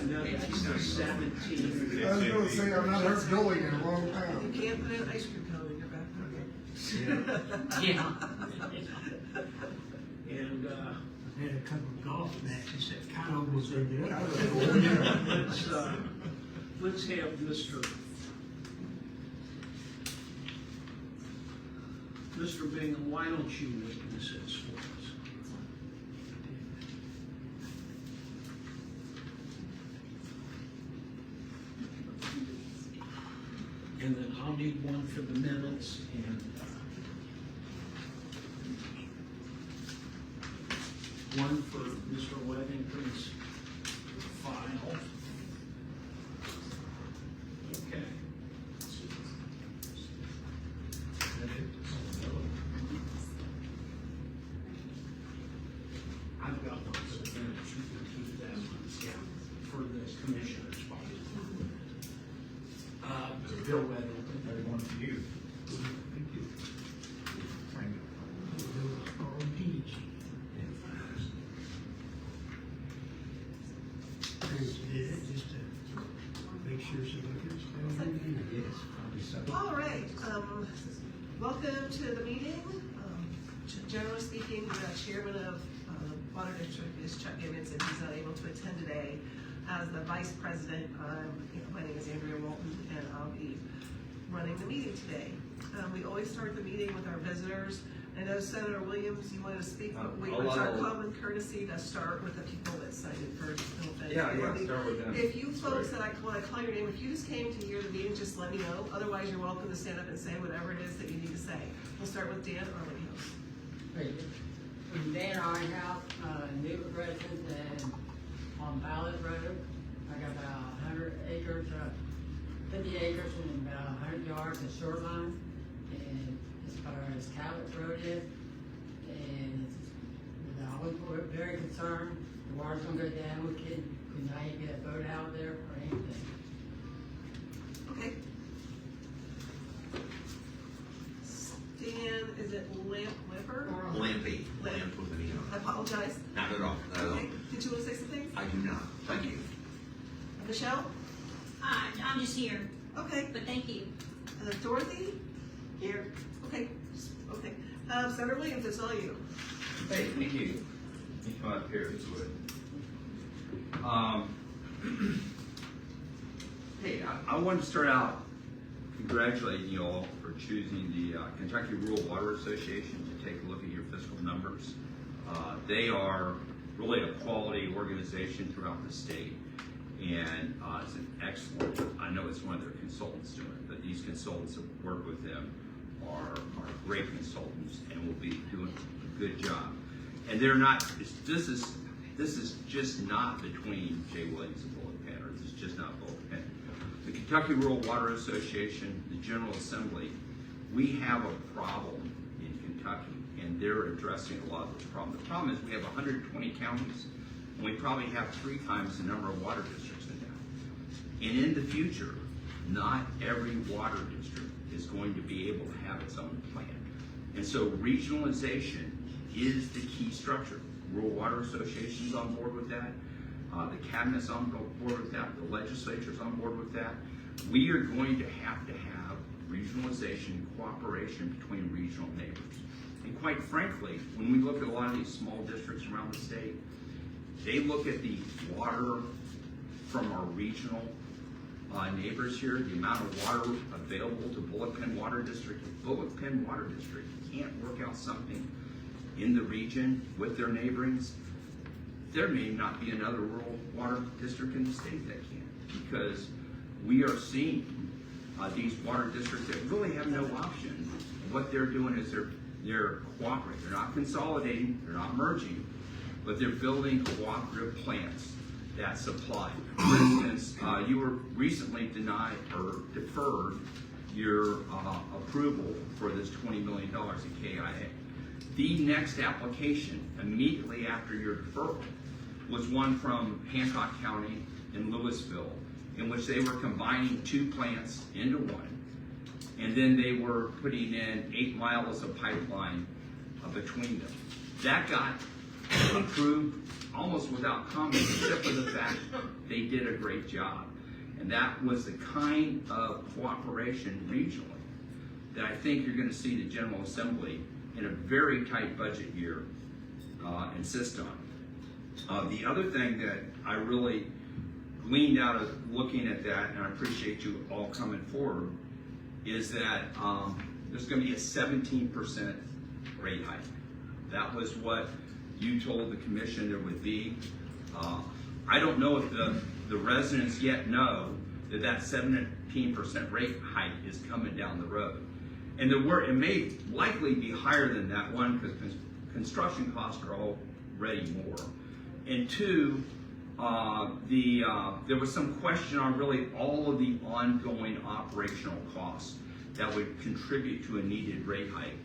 No, that's the 17. I was going to say, I've not heard going in a long You time. can't put an ice cream cone in your back pocket. Yeah. And I had a couple of golf matches that kind of almost ended up. let's have Mr. Bingham, why don't you witness this for us? And then I'll need one for the minutes and one for Mr. Weddington's file. Okay. I've got one for the minutes, you can keep that one, yeah, for the commissioner's file. Bill Weddington. Everyone for you. Thank you. Frank. Or peach. Did it just to make sure somebody Yes, probably so. All right, welcome to the meeting. Generally speaking, the chairman of the Water District is Chuck Gibbons, and he's not able to attend today. As the vice president, my name is Andrea Walton, and I'll be running the meeting today. We always start the meeting with our visitors. I know Senator Williams, you wanted to speak, but it's our common courtesy to start with the people that signed it first. Yeah, start with them. If you folks that when I call your name, if you just came to hear the meeting, just let me know. Otherwise, you're welcome to stand up and say whatever it is that you need to say. We'll start with Dan Arlinghouse. I'm Dan Arlinghouse, new resident and on Ballard Road. I got about 100 acres, 50 acres and about 100 yards of shoreline. And as far as Cabot Road is, and we're very concerned. The water's gonna go down. We could not even get a boat out there or anything. Okay. Stan, is it Lamper or? Lampy. Lamp with an E I on apologize. it. Not at all. Not at all. Okay. Did you want to say something? I do not. Thank you. Michelle? Hi, I'm just here, Okay. but thank you. Dorothy? Here. Okay. Okay. Senator Williams, it's all you. Hey, thank you. You come up here, if you would. Hey, I wanted to start out congratulating you all for choosing the Kentucky Rural Water Association to take a look at your fiscal numbers. They are really a quality organization throughout the state, and it's an excellent, I know it's one of their consultants doing it, but these consultants that work with them are great consultants and will be doing a good job. And they're not, this is just not between Jay Williams and Bullock Penn, or this is just not Bullock Penn. The Kentucky Rural Water Association, the General Assembly, we have a problem in Kentucky, and they're addressing a lot of those problems. The problem is we have 120 counties, and we probably have 3 times the number of water districts in them. And in the future, not every water district is going to be able to have its own plan. And so regionalization is the key structure. Rural Water Association is on board with that. The cabinet's on board with that. The legislature's on board with that. We are going to have regionalization and cooperation between regional neighbors. And quite frankly, when we look at a lot of these small districts around the state, they look at the water from our regional neighbors here, the amount of water available to Bullock Penn Water District. If Bullock Penn Water District can't work out something in the region with their neighborings, there may not be another rural water district in the state that can, because we are seeing these water districts that really have no option. What they're doing is they're cooperating. They're not consolidating, they're not merging, but they're building cooperative plants that supply. For instance, you were recently denied or deferred your approval for this $20 million in KIA. The next application immediately after your deferral was one from Hancock County in Louisville, in which they were combining 2 plants into one, and then they were putting in 8 miles of pipeline between them. That got approved almost without comment, except for the fact they did a great job. And that was the kind of cooperation regionally that I think you're going to see the General Assembly in a very tight budget year insist on. The other thing that I really gleaned out of looking at that, and I appreciate you all coming forward, is that there's going to be a 17% rate hike. That was what you told the commission there would be. I don't know if the residents yet know that that 17% rate hike is coming down the road. And it may likely be higher than that, one, because construction costs are already more. And two, there was some question on really all of the ongoing operational costs that would contribute to a needed rate hike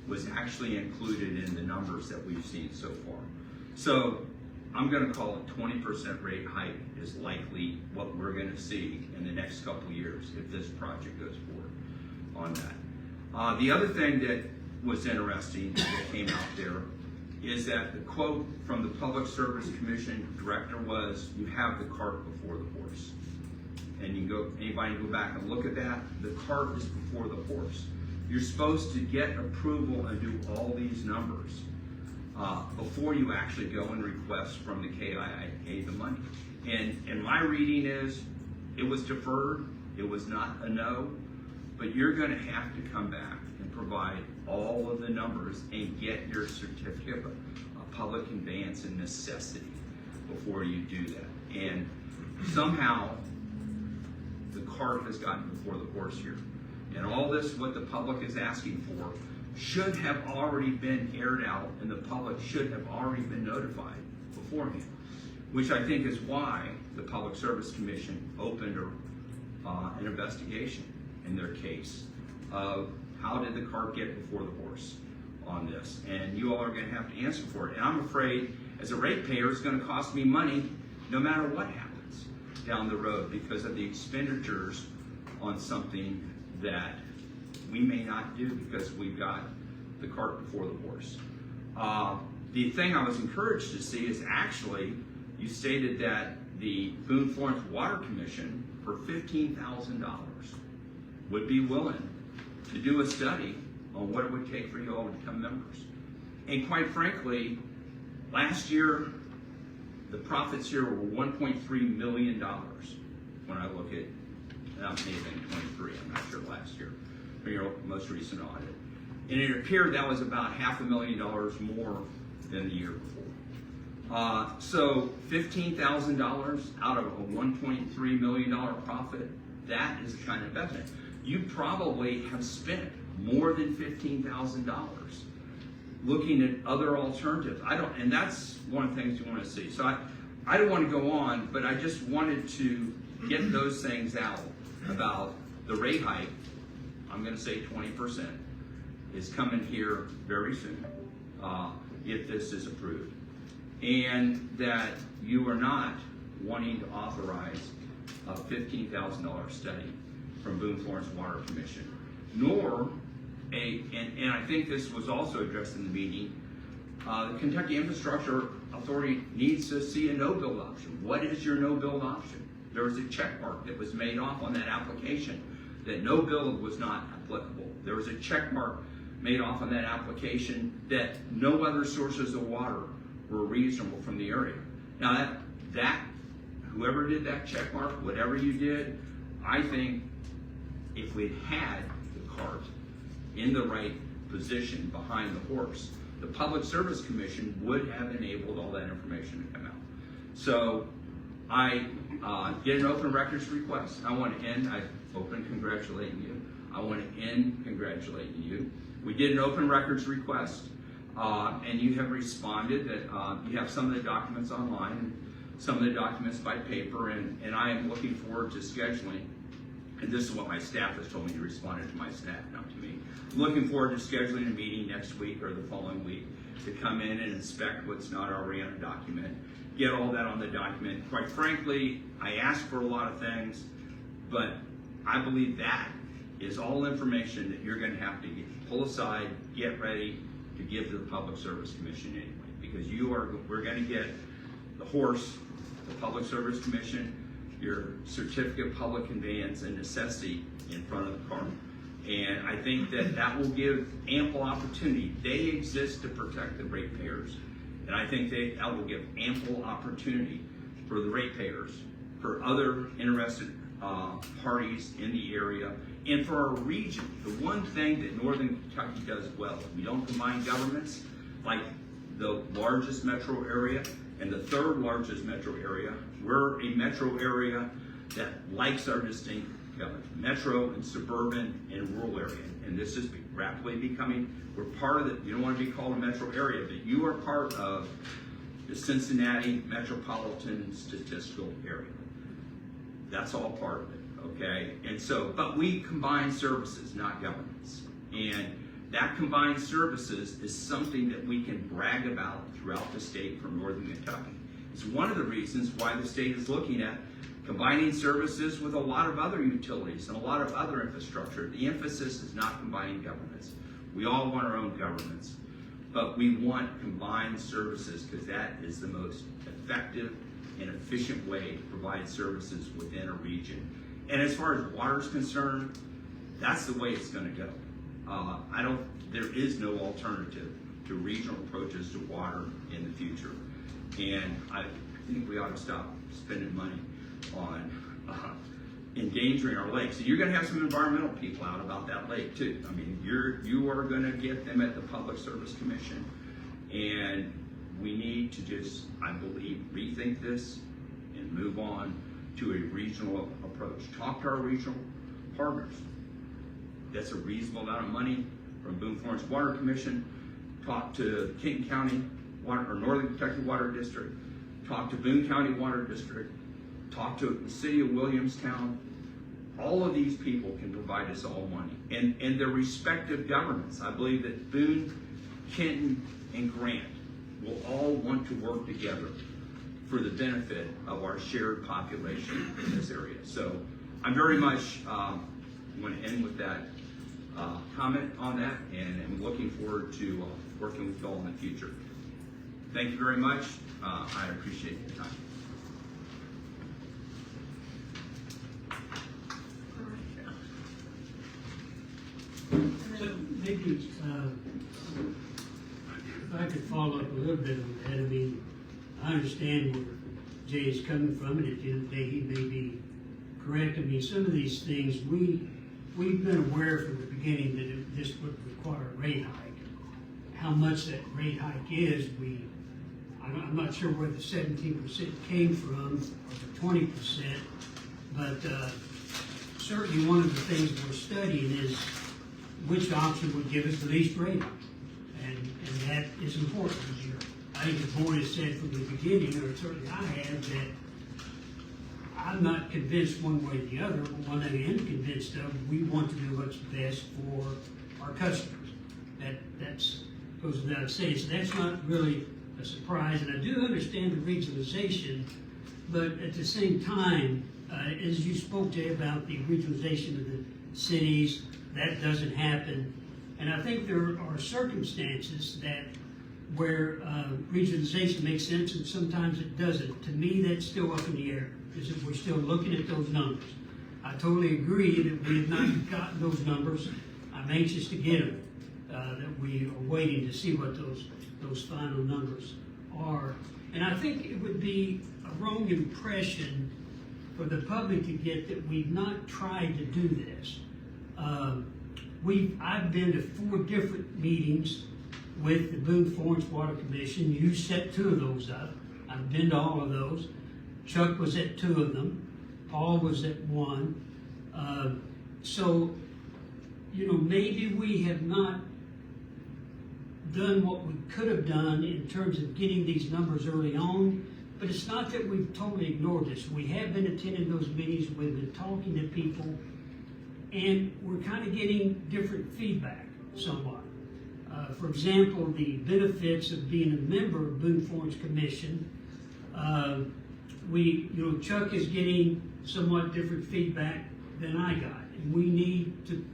was actually included in the numbers that we've seen so far. So I'm going to call it 20% rate hike is likely what we're going to see in the next couple of years if this project goes forward on that. The other thing that was interesting that came out there is that the quote from the Public Service Commission director was, "You have the cart before the horse." And you can go, anybody go back and look at that. The cart is before the horse. You're supposed to get approval and do all these numbers before you actually go and request from the KIA the money. And my reading is, it was deferred. It was not a no, but you're going to have to come back and provide all of the numbers and get your certificate of public conveyance and necessity before you do that. And somehow the cart has gotten before the horse here. And all this, what the public is asking for, should have already been aired out, and the public should have already been notified beforehand, which I think is why the Public Service Commission opened an investigation in their case of how did the cart get before the horse on this. And you all are going to have to answer for it. And I'm afraid, as a ratepayer, it's going to cost me money no matter what happens down the road because of the expenditures on something that we may not do because we've got the cart before the horse. The thing I was encouraged to see is actually you stated that the Boone-Florence Water Commission for $15,000 would be willing to do a study on what it would take for you all to become members. And quite frankly, last year, the profits here were $1.3 million when I look at, that may have been 23, I'm not sure last year, for your most recent audit. And it appeared that was about $500,000 more than the year before. So $15,000 out of a $1.3 million profit, that is the kind of investment. You probably have spent more than $15,000 looking at other alternatives. And that's one of the things you want to see. So I don't want to go on, but I just wanted to get those things out about the rate hike. I'm going to say 20% is coming here very soon if this is approved. And that you are not wanting to authorize a $15,000 study from Boone-Florence Water Commission, nor and I think this was also addressed in the meeting, the Kentucky Infrastructure Authority needs to see a no-build option. What is your no-build option? There was a check mark that was made off on that application that no build was not applicable. There was a check mark made off on that application that no other sources of water were reasonable from the area. Now that whoever did that check mark, whatever you did, I think if we'd had the cart in the right position behind the horse, the Public Service Commission would have enabled all that information to come out. So I did an open records request. I want to end, I open congratulating you. I want to end congratulating you. We did an open records request, and you have responded that you have some of the documents online, some of the documents by paper, and I am looking forward to scheduling. And this is what my staff has told me. You responded to my staff, not to me. I'm looking forward to scheduling a meeting next week or the following week to come in and inspect what's not already on a document, get all that on the document. Quite frankly, I asked for a lot of things, but I believe that is all information that you're going to have to pull aside, get ready to give to the Public Service Commission anyway, because we're gonna get the horse, the Public Service Commission, your certificate of public conveyance and necessity in front of the car. And I think that will give ample opportunity. They exist to protect the ratepayers. And I think that will give ample opportunity for the ratepayers, for other interested parties in the area, and for our region. The one thing that Northern Kentucky does well, we don't combine governments like the largest metro area and the third largest metro area. We're a metro area that likes our distinct government, metro and suburban and rural area. And this is rapidly becoming, we're part of it. You don't want to be called a metro area, but you are part of the Cincinnati metropolitan statistical area. That's all part of it, okay? And so, but we combine services, not governments. And that combined services is something that we can brag about throughout the state from Northern Kentucky. It's one of the reasons why the state is looking at combining services with a lot of other utilities and a lot of other infrastructure. The emphasis is not combining governments. We all want our own governments, but we want combined services because that is the most effective and efficient way to provide services within a region. And as far as water is concerned, that's the way it's going to go. There is no alternative to regional approaches to water in the future. And I think we ought to stop spending money on endangering our lakes. And you're going to have some environmental people out about that lake too. I mean, you are going to get them at the Public Service Commission, and we need to just, I believe, rethink this and move on to a regional approach. Talk to our regional partners. That's a reasonable amount of money from Boone Florence Water Commission. Talk to King County Water or Northern Kentucky Water District. Talk to Boone County Water District. Talk to the city of Williamstown. All of these people can provide us all money. And their respective governments. I believe that Boone, Kenton, and Grant will all want to work together for the benefit of our shared population in this area. So I'm very much want to end with that comment on that, and I'm looking forward to working with you all in the future. Thank you very much. I appreciate your time. So maybe, if I could follow up a little bit on that. I mean, I understand where Jay is coming from, and at the end of the day, he may be correct. I mean, some of these things, we've been aware from the beginning that this would require a rate hike. How much that rate hike is, I'm not sure where the 17% came from, or the 20%, but certainly one of the things we're studying is which option would give us the least rate hike. And that is important here. I think the board has said from the beginning, or certainly I have, that I'm not convinced one way or the other, but one I am convinced of, we want to do what's best for our customers. That's goes without saying. So that's not really a surprise. And I do understand the regionalization, but at the same time, as you spoke, Jay, about the regionalization of the cities, that doesn't happen. And I think there are circumstances where regionalization makes sense and sometimes it doesn't. To me, that's still up in the air, because if we're still looking at those numbers. I totally agree that we have not gotten those numbers. I'm anxious to get them, that we are waiting to see what those final numbers are. And I think it would be a wrong impression for the public to get that we've not tried to do this. I've been to 4 different meetings with the Boone Florence Water Commission. You set 2 of those up. I've been to all of those. Chuck was at 2 of them. Paul was at 1. So, maybe we have not done what we could have done in terms of getting these numbers early on, but it's not that we've totally ignored this. We have been attending those meetings, we've been talking to people, and we're kind of getting different feedback somewhat. For example, the benefits of being a member of Boone Florence Commission, Chuck is getting somewhat different feedback than I got, and we need to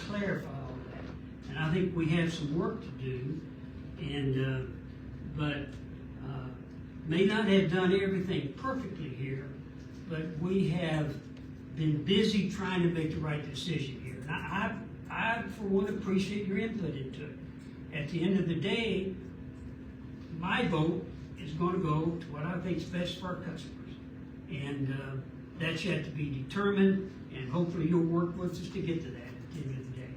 clarify all that. And I think we have some work to do, and but may not have done everything perfectly here, but we have been busy trying to make the right decision here. And I for one, appreciate your input into it. At the end of the day, my vote is going to go to what I think is best for our customers. And that's yet to be determined, and hopefully you'll work with us to get to that at the end of the day.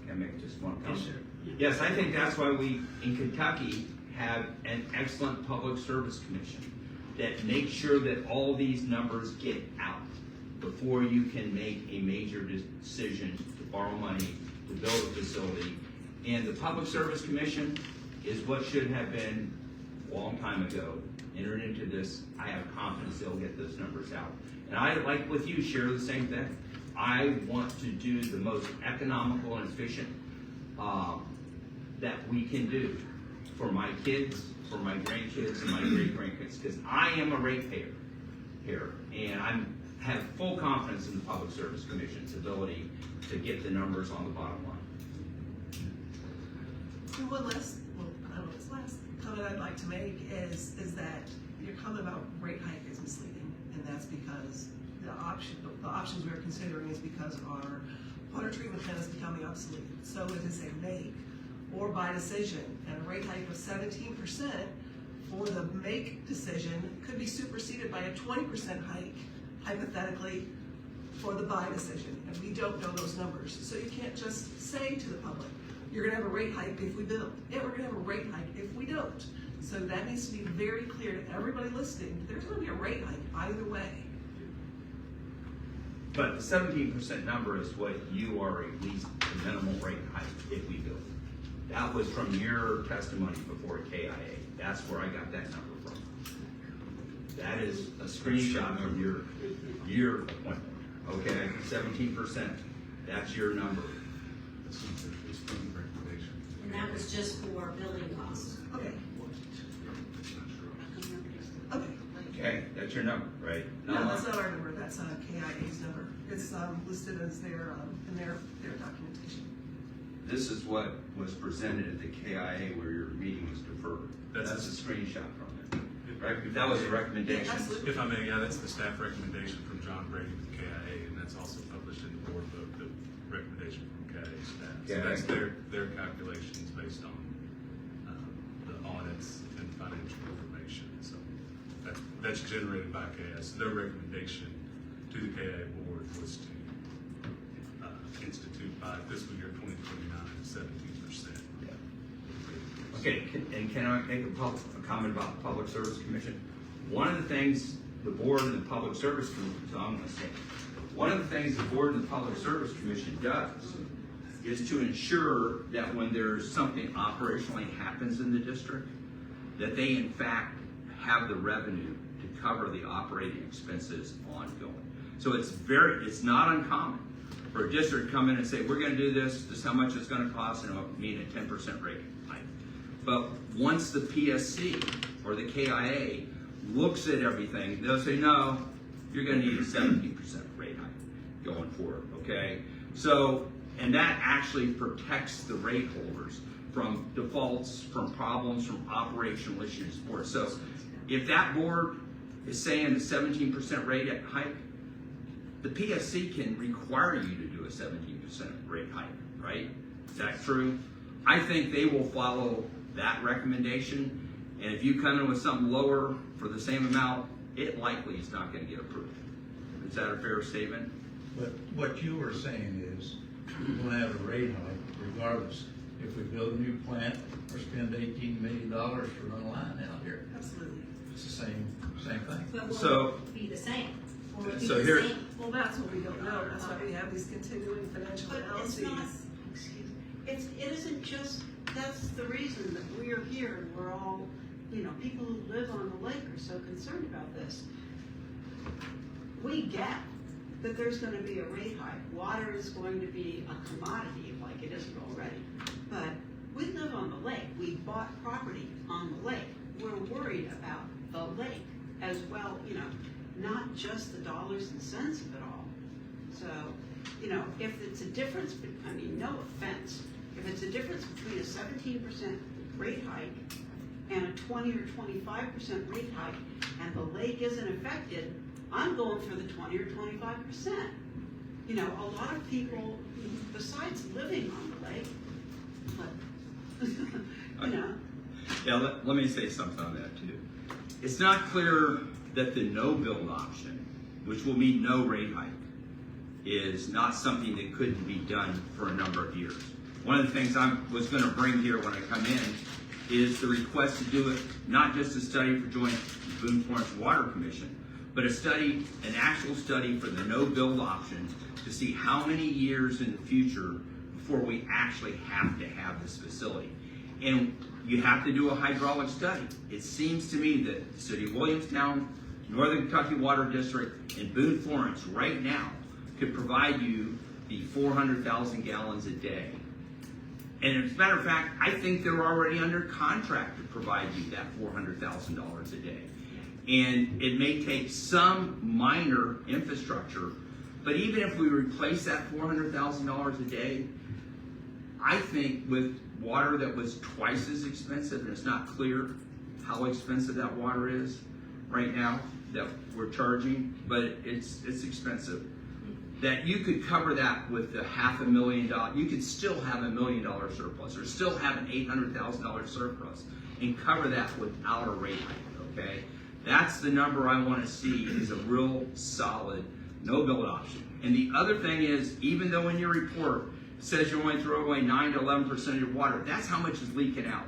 Can I make just one comment? Yes, sir. Yes, I think that's why we, in Kentucky, have an excellent public service commission that makes sure that all these numbers get out before you can make a major decision to borrow money to build a facility. And the Public Service Commission is what should have been a long time ago entered into this. I have confidence they'll get those numbers out. And I, like with you, share the same thing. I want to do the most economical and efficient that we can do for my kids, for my grandkids, and my great-grandkids, because I am a ratepayer here, and I have full confidence in the Public Service Commission's ability to get the numbers on the bottom line. And one last, well, I don't know, this last comment I'd like to make is that your comment about rate hike is misleading, and that's because the options we're considering is because our water treatment plant is becoming obsolete. So it is a make or buy decision, and a rate hike of 17% for the make decision could be superseded by a 20% hike, hypothetically, for the buy decision, and we don't know those numbers. So you can't just say to the public, you're gonna have a rate hike if we build, and we're gonna have a rate hike if we don't. So that needs to be very clear to everybody listening, there's gonna be a rate hike either way. But the 17% number is what you are at least the minimum rate hike if we build. That was from your testimony before KIA. That's where I got that number from. That is a screenshot from your appointment. Okay, 17%. That's your number. And that was just for building costs. Okay. Okay. Okay, that's your number, right? No, that's not our number, that's KIA's number. It's listed as their, in their documentation. This is what was presented at the KIA where your meeting was deferred. That's a screenshot from it. Right? That was a recommendation. Yeah, absolutely. If I may, yeah, that's the staff recommendation from John Brady with the KIA, and that's also published in the board book, the recommendation from KIA staff. So Yeah. that's their calculations based on the audits and financial information. So that's generated by KIA. So their recommendation to the KIA board was to institute by fiscal year 2029 17%. Okay, can I make a comment about the Public Service Commission? One of the things the board and the Public Service Commission, so I'm going to say, one of the things the board and the Public Service Commission does is to ensure that when there's something operationally happens in the district, that they in fact have the revenue to cover the operating expenses ongoing. So it's not uncommon for a district to come in and say, we're going to do this is how much it's going to cost, and it'll mean a 10% rate hike. But once the PSC or the KIA looks at everything, they'll say, no, you're going to need a 17% rate hike going forward, okay? So, and that actually protects the rate holders from defaults, from problems, from operational issues. So if that board is saying a 17% rate hike, the PSC can require you to do a 17% rate hike, right? Is that true? I think they will follow that recommendation, and if you come in with something lower for the same amount, it likely is not going to get approved. Is that a fair statement? But what you were saying is, we're gonna have a rate hike regardless if we build a new plant or spend $18 million for a line out here. Absolutely. It's the same thing. But will So- it be the same? Will it be So the here- same? Well, that's what we don't know, that's why we have these continuing financial But it's analyses. not, excuse me, it isn't just, that's the reason that we are here and we're all, people who live on the lake are so concerned about this. We get that there's gonna be a rate hike. Water is going to be a commodity like it isn't already. But we live on the lake. We bought property on the lake. We're worried about the lake as well, not just the dollars and cents of it all. So, if it's a difference, no offense, if it's a difference between a 17% rate hike and a 20 or 25% rate hike, and the lake isn't affected, I'm going for the 20 or 25%. You know, a lot of people, besides living on the lake, but, you know. Yeah, let me say something on that too. It's not clear that the no-build option, which will mean no rate hike, is not something that couldn't be done for a number of years. One of the things I was going to bring here when I come in is the request to do it, not just a study for joint Boone Florence Water Commission, but a study, an actual study for the no-build option to see how many years in the future before we actually have to have this facility. And you have to do a hydraulic study. It seems to me that the City of Williamstown, Northern Kentucky Water District, and Boone Florence right now could provide you the 400,000 gallons a day. And as a matter of fact, I think they're already under contract to provide you that $400,000 a day. And it may take some minor infrastructure, but even if we replace that $400,000 a day, I think with water that was twice as expensive, and it's not clear how expensive that water is right now that we're charging, but it's expensive, that you could cover that with the $500,000, you could still have $1 million surplus, or still have an $800,000 surplus, and cover that without a rate hike, okay? That's the number I want to see, is a real solid no-build option. And the other thing is, even though in your report it says you only throw away 9 to 11% of your water, that's how much is leaking out.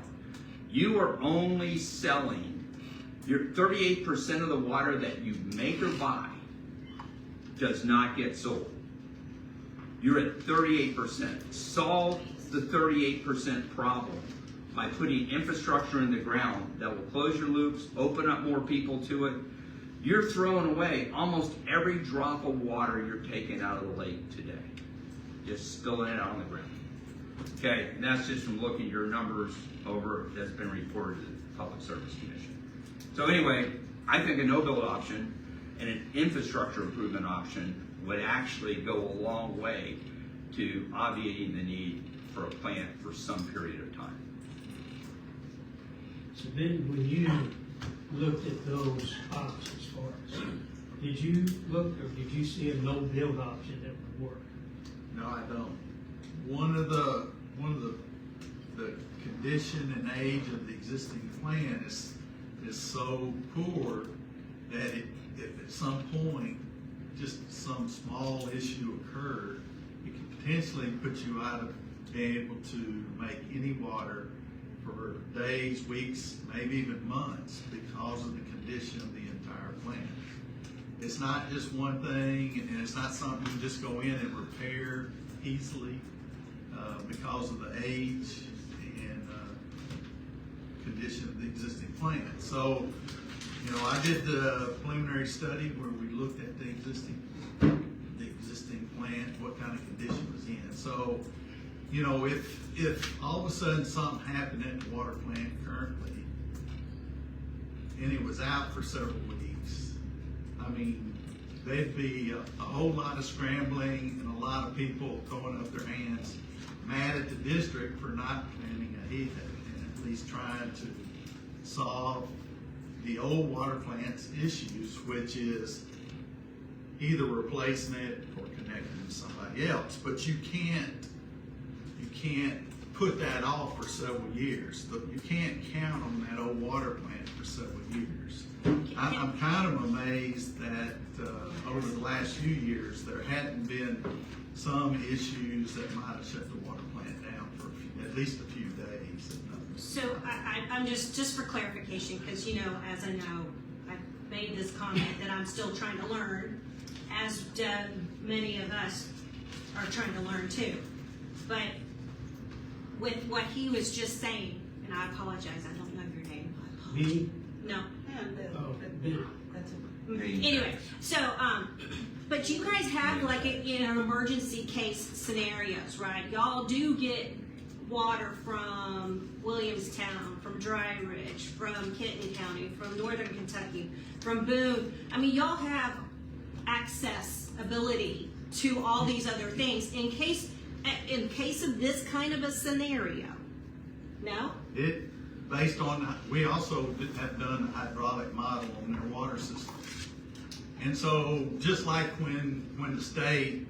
You are only selling your 38% of the water that you make or buy does not get sold. You're at 38%. Solve the 38% problem by putting infrastructure in the ground that will close your loops, open up more people to it. You're throwing away almost every drop of water you're taking out of the lake today. Just spilling it out on the ground. Okay, and that's just from looking at your numbers over that's been reported to the Public Service Commission. So anyway, I think a no-build option and an infrastructure improvement option would actually go a long way to obviating the need for a plant for some period of time. So then, when you looked at those options for us, did you look, or did you see a no-build option that would work? No, I don't. One of the condition and age of the existing plant is so poor that if at some point just some small issue occurred, it could potentially put you out of being able to make any water for days, weeks, maybe even months because of the condition of the entire plant. It's not just one thing, and it's not something you can just go in and repair easily because of the age and condition of the existing plant. So, you know, I did the preliminary study where we looked at the existing plant, what kind of condition it was in. So, you know, if all of a sudden something happened at the water plant currently, and it was out for several weeks, I mean, there'd be a whole lot of scrambling and a lot of people throwing up their hands, mad at the district for not planning ahead and at least trying to solve the old water plant's issues, which is either replacing it or connecting to somebody else. But you can't put that off for several years. You can't count on that old water plant for several years. I'm kind of amazed that over the last few years there hadn't been some issues that might have shut the water plant down for at least a few days. So I'm just for clarification, because, you know, as I know, I've made this comment that I'm still trying to learn, as many of us are trying to learn too. But with what he was just saying, and I apologize, I don't know your name. Me? No. Oh, Ben. Anyway, so, but you guys have like in an emergency case scenarios, right? Y'all do get water from Williamstown, from Dry Ridge, from Kenton County, from Northern Kentucky, from Boone. I mean, y'all have accessibility to all these other things in case of this kind of a scenario. No? based on, we also have done a hydraulic model on their water system. And so, just like when the state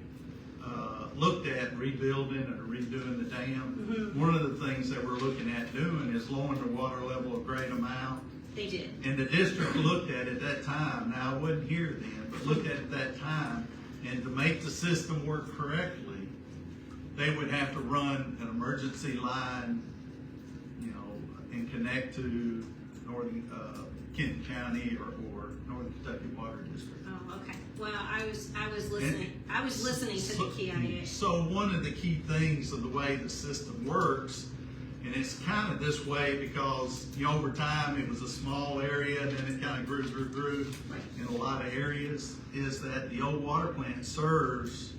looked at rebuilding or redoing the dam, one of the things that we're looking at doing is lowering the water level a great amount. They did. And the district looked at it at that time, now I wasn't here then, but looked at it at that time, and to make the system work correctly, they would have to run an emergency line, you know, and connect to Northern, Kenton County or Northern Kentucky Water District. Oh, okay. Well, I was listening to the KIA. So one of the key things of the way the system works, and it's kind of this way because, you know, over time it was a small area and then it kind of grew in a lot of areas, is that the old water plant serves,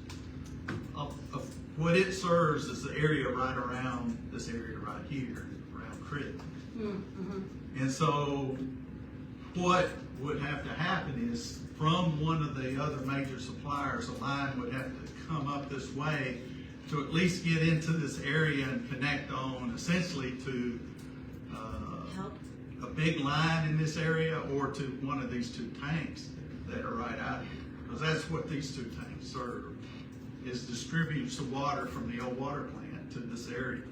what it serves is the area right around this area right here, around Critt. And so what would have to happen is from one of the other major suppliers, a line would have to come up this way to at least get into this area and connect on essentially to Help. a big line in this area or to one of these two tanks that are right out here. Because that's what these two tanks serve, is distributes the water from the old water plant to this area.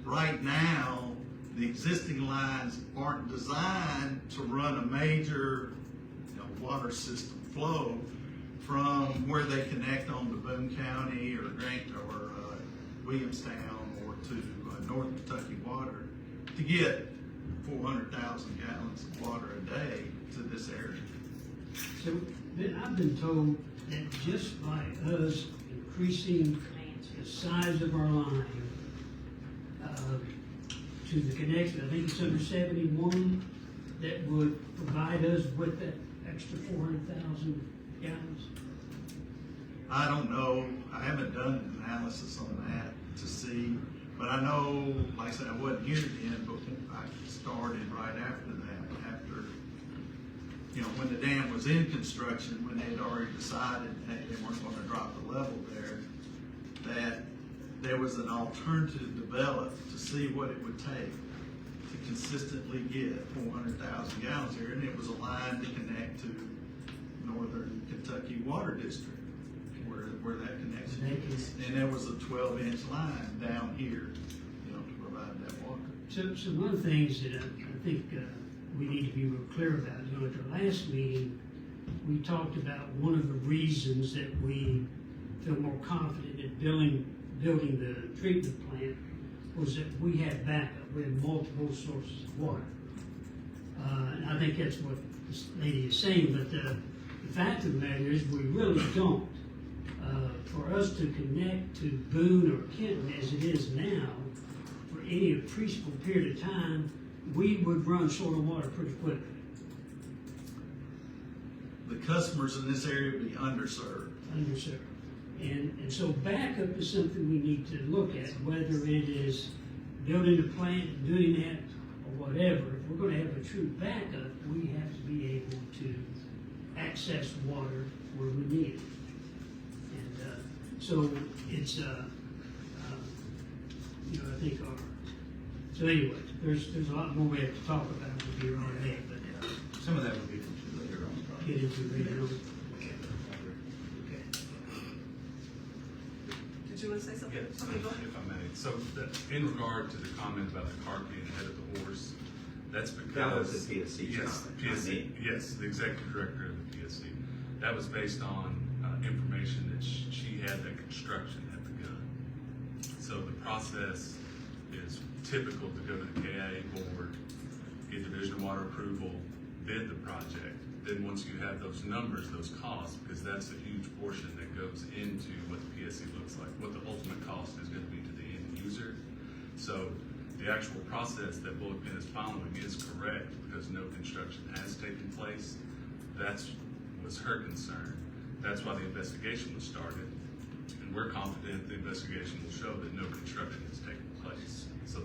Right now, the existing lines aren't designed to run a major, you know, water system flow from where they connect on to Boone County or Grant or Williamstown or to Northern Kentucky Water to get 400,000 gallons of water a day to this area. So I've been told that just by us increasing the size of our line to the connection, I think it's under 71, that would provide us with that extra 400,000 gallons. I don't know, I haven't done an analysis on that to see, but I know, like I said, I wasn't here then, but I started right after that, after, you know, when the dam was in construction, when they had already decided that they weren't gonna drop the level there, that there was an alternative developed to see what it would take to consistently get 400,000 gallons here, and it was a line to connect to Northern Kentucky Water District, where that connection is. And there was a 12-inch line down here, you know, to provide that water. So one of the things that I think we need to be real clear about, you know, at our last meeting, we talked about one of the reasons that we feel more confident in building the treatment plant was that we had backup, we had multiple sources of water. And I think that's what this lady is saying, but the fact of the matter is we really don't. For us to connect to Boone or Kenton as it is now, for any appreciable period of time, we would run short of water pretty quickly. The customers in this area would be underserved. Underserved. And so backup is something we need to look at, whether it is building a plant and doing that or whatever. If we're gonna have a true backup, we have to be able to access water where we need it. So it's, you know, I think so anyway, there's a lot more we have to talk about with here on that, but Some of that would be later on. get into it later on. Okay. Did you want to say something? Yes, Okay, go ahead. if I may. So in regard to the comment about the cart being ahead of the horse, that's because. That was the PSC Yes, comment, not PSC, me. yes, the executive director of the PSC. That was based on information that she had that construction had begun. So the process is typical to go to the KIA board, get Division of Water approval, bid the project. Then once you have those numbers, those costs, because that's a huge portion that goes into what the PSC looks like, what the ultimate cost is going to be to the end user. So the actual process that Bullet Pen is following is correct because no construction has taken place. That's was her concern. That's why the investigation was started, and we're confident the investigation will show that no construction has taken place. So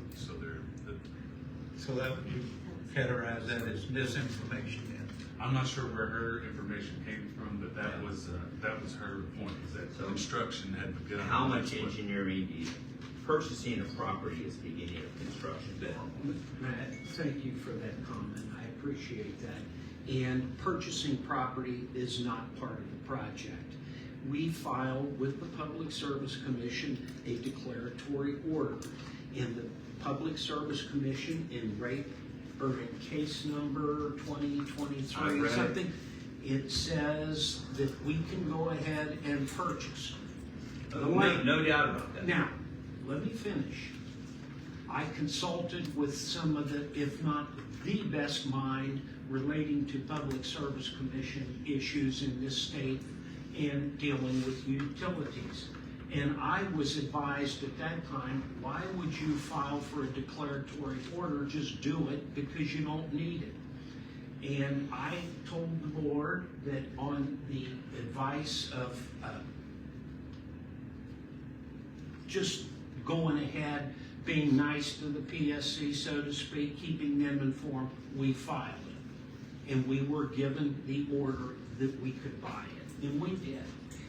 So that would you categorize that as misinformation then? I'm not sure where her information came from, but that was her point, is that So- construction had begun. How much engineering do you purchasing a property is beginning of construction. Matt, thank you for that comment. I appreciate that. And purchasing property is not part of the project. We filed with the Public Service Commission a declaratory order. In the Public Service Commission in case number 2023 I read it. something, it says that we can go ahead and purchase. No doubt about that. Now, let me finish. I consulted with some of the, if not the best mind relating to Public Service Commission issues in this state and dealing with utilities. And I was advised at that time, why would you file for a declaratory order? Just do it because you don't need it. And I told the board that on the advice of just going ahead, being nice to the PSC, so to speak, keeping them informed, we filed it. And we were given the order that we could buy it, and we did.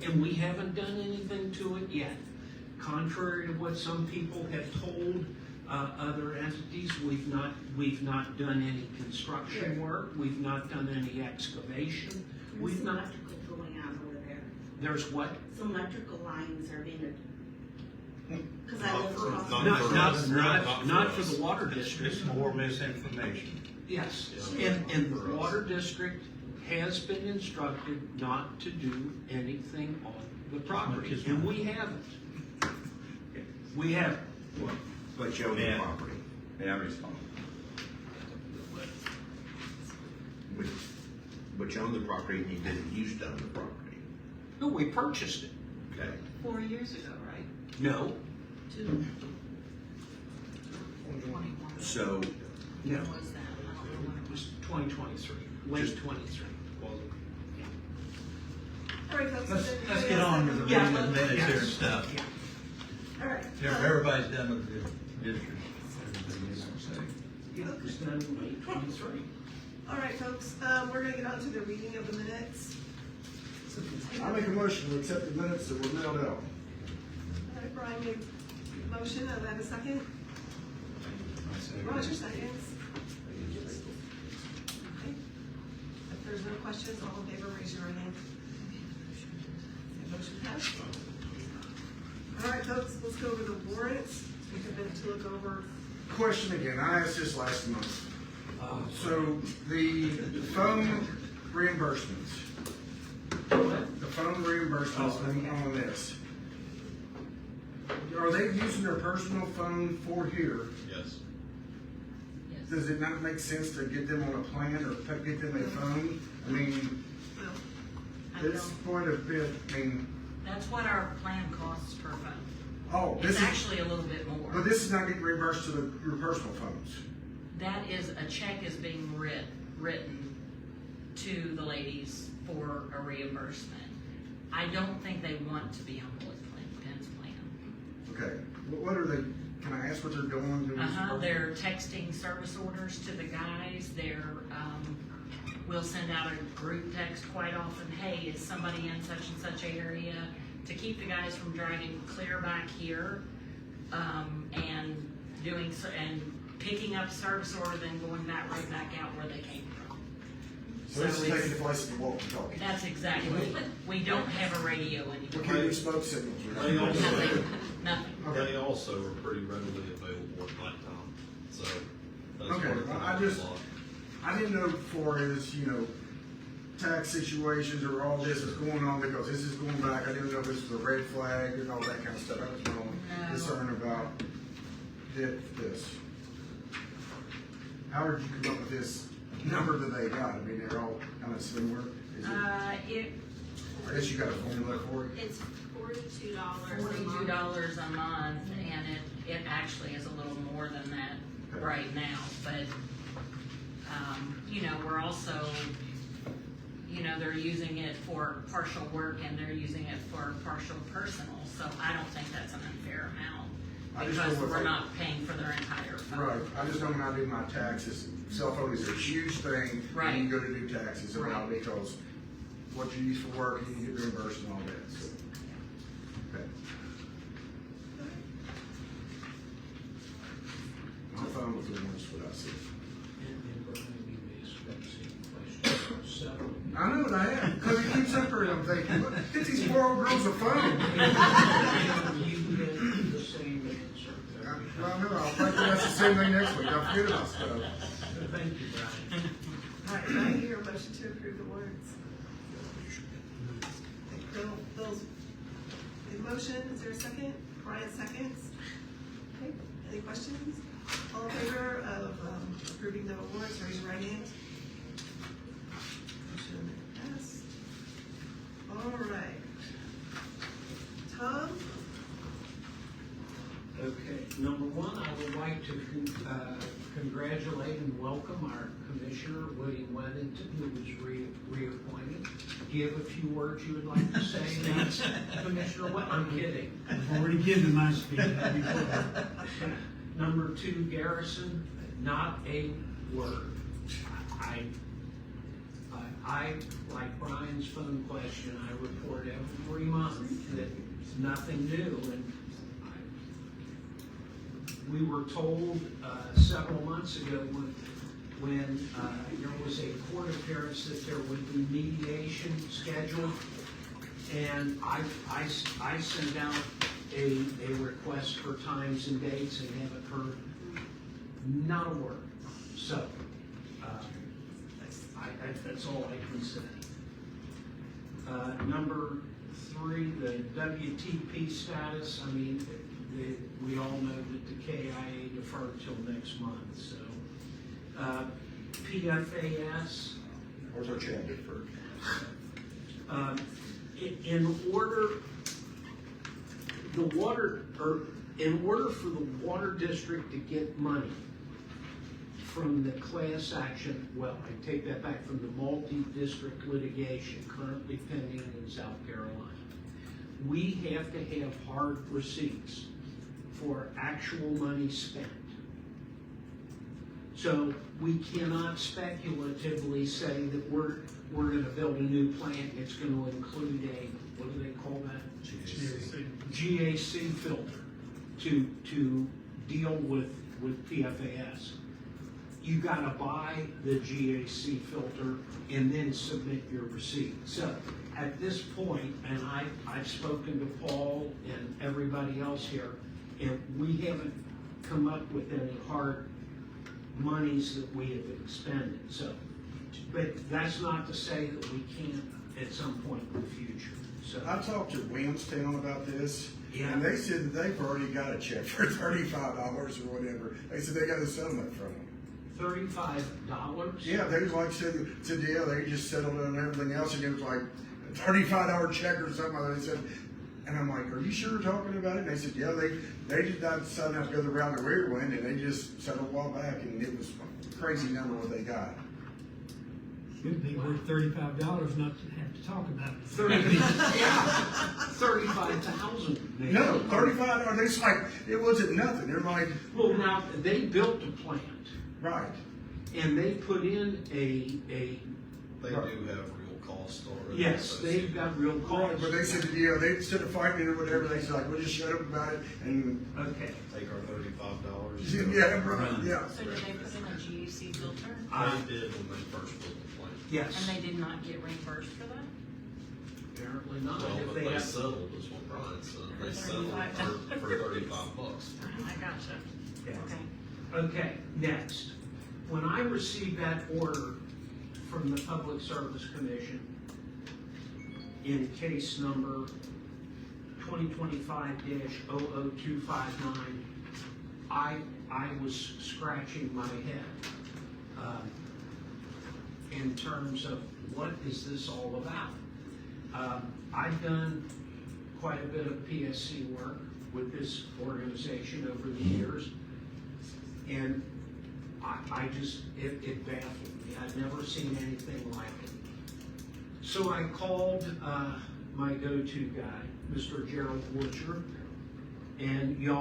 And we haven't done anything to it yet. Contrary to what some people have told other entities, we've not done any construction work, we've not done any excavation, we've not. Electrical going out over there. There's what? Some electrical lines are being, because I live across. Not for the water district. It's more misinformation. Yes, and the water district has been instructed not to do anything on the property, and we haven't. We haven't. But you own the property. May I respond? But you own the property and you didn't used to own the property. No, we purchased it. Okay. 4 years ago, right? No, 2. So, no, Was that? I don't know when it was 2023, late 23. All right, folks. Let's get on with the Yeah, reading of minutes here and yes. stuff. Yeah. All right. Everybody's done with the district. Everything you want to say. Yeah, it was done in late 23. All right, folks, we're gonna get on to the reading of the minutes. I make a motion to accept the minutes that were mailed out. All right, Brian made a motion, I'll have a second. Roger seconds. Okay. If there's no questions, all in favor, raise your right hand. Okay, motion passed. All right, folks, let's go over the warrants. We have been to look over. Question again, I asked this last month. So the phone reimbursements. The phone reimbursements on this. Are they using their personal phone for here? Yes. Does it not make sense to get them on a plan or get them a phone? I mean, I it's don't- quite a bit, I mean, That's what our plan costs per phone. oh, this It's is, actually a little bit more. but this is not getting reimbursed to your personal phones. That is, a check is being written to the ladies for a reimbursement. I don't think they want to be on Penn's plan. Okay, what are they, can I ask what they're doing? They're texting service orders to the guys, we'll send out a group text quite often, hey, is somebody in such and such area, to keep the guys from driving clear back here, and doing, and picking up service order, then going back right back out where they came from. So this is it's- taking the place of the walkie-talkie. That's exactly, we don't have a radio We're anymore. carrying smoke signals. They also- Nothing. They also are pretty readily available at nighttime, so. that's Okay, worth well, it a lot. I didn't know for his, tax situations or all this is going on because this is going back. I didn't know if this was a red flag and all that kind of stuff. That was my only No. concern about this. How did you come up with this number that they got? I mean, they're all kind of similar. Is it, I guess you got a formula for it. It's $42 a month. $42 a month, and it actually is a little more than that Okay. right now, but, we're also, they're using it for partial work and they're using it for partial personal, so I don't think that's an unfair amount. I just Because know what we're they- not paying for their entire phone. Right. I just know when I do my taxes, cell phone is a huge thing when you Right. go to do taxes about Right. because what you use for work, you get reimbursed and all that. So. Okay. discuss it. And Brian, you may expect the same question. So, I know what I am, because he keeps separating, I'm thinking, get these poor old girls a phone. you get the same answer. Well, no, I'll think that's the same thing next week, I'll forget about stuff. Thank you, Brian. All right, do I hear a motion to approve the warrants? Bill's the motion, is there a second? Brian seconds. Okay, any questions? All in favor of approving the warrants, raise your right hand. Motion passed. All right. Tom? Okay, number one, I would like to congratulate and welcome our Commissioner, William Weddington, who was reappointed. Do you have a few words you would like to say? That's Commissioner I'm kidding. I've already given my speech. Number two, Garrison, not a word. I, like Brian's phone question, I report every month that it's nothing new, and we were told several months ago when there was a court appearance that there would be mediation scheduled, and I sent out a request for times and dates and haven't heard not a word. So, that's all I can say. Number three, the WTP status, I mean, we all know that the KIA deferred till next month, so. PFAS. Where's our Chad deferred? In order for the water district to get money from the class action, well, I take that back, from the multi-district litigation currently pending in South Carolina, we have to have hard receipts for actual money spent. So we cannot speculatively say that we're gonna build a new plant, it's gonna include a, what do they call that? GAC filter to deal with PFAS. You gotta buy the GAC filter and then submit your receipt. So at this point, and I've spoken to Paul and everybody else here, and we haven't come up with any hard monies that we have expended. So, but that's not to say that we can't at some point in the future. So I talked to Williamstown about this, Yeah. and they said that they've already got a check for $35 or whatever. They said they got a settlement from them. $35? Yeah, they was like said yeah, they just settled it and everything else, and it was like a $35 check or something like that. They said, and I'm like, are you sure we're talking about it? And they said, yeah, they did not decide not to go the route that we went, and they just settled a while back, and it was a crazy number what they got. It'd be worth $35 not to have to talk about it. 35,000. maybe. No, $35. It's like it wasn't nothing. They're like, Well, now they built a plant right. and they put in a They do have real costs already. yes, they've got real Right, costs. but they said, yeah, they instead of fighting it or whatever, they said like, we'll just shut up about it and Okay. Take our $35. yeah, right, yeah. So did they put in a GUC filter? They did when they first built the plant. Yes. And they did not get reimbursed for that? Apparently not. Well, If but they they have, settled is what Brian said. They For settled $35. for $35. I gotcha. Yeah. Okay. Okay, next. When I received that order from the Public Service Commission in case number 2025-00259, I was scratching my head in terms of what is this all about? I've done quite a bit of PSC work with this organization over the years, and I just, it baffled me. I've never seen anything like it. So I called my go-to guy, Mr. Gerald Butcher, and you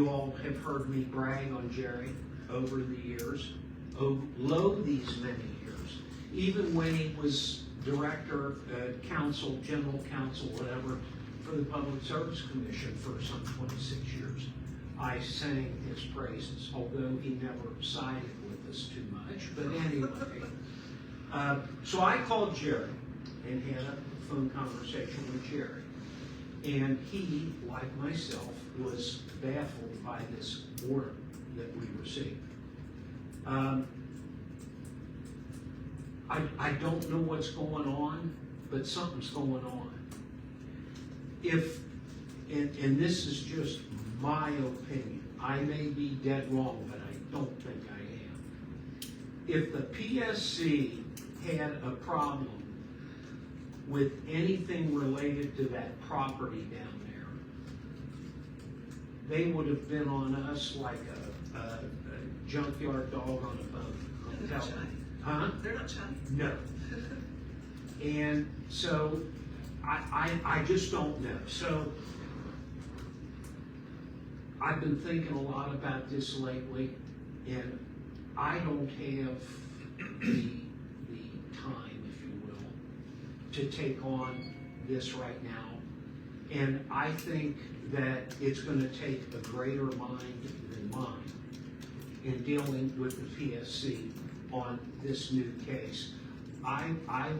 all have heard me brag on Jerry over the years, these many years. Even when he was director, counsel, general counsel, whatever, for the Public Service Commission for some 26 years, I sang his praises, although he never sided with office too much, but anyway. So I called Jerry and had a phone conversation with Jerry. And he, like myself, was baffled by this order that we received. I don't know what's going on, but something's going on. And this is just my opinion, I may be dead wrong, but I don't think I am. If the PSC had a problem with anything related to that property down there, they would have been on us like a junkyard dog on a bone. They're not shy. Huh? They're not shy. No. And so I just don't know. So I've been thinking a lot about this lately, and I don't have the time, if you will, to take on this right now. And I think that it's going to take a greater mind than mine in dealing with the PSC on this new case. I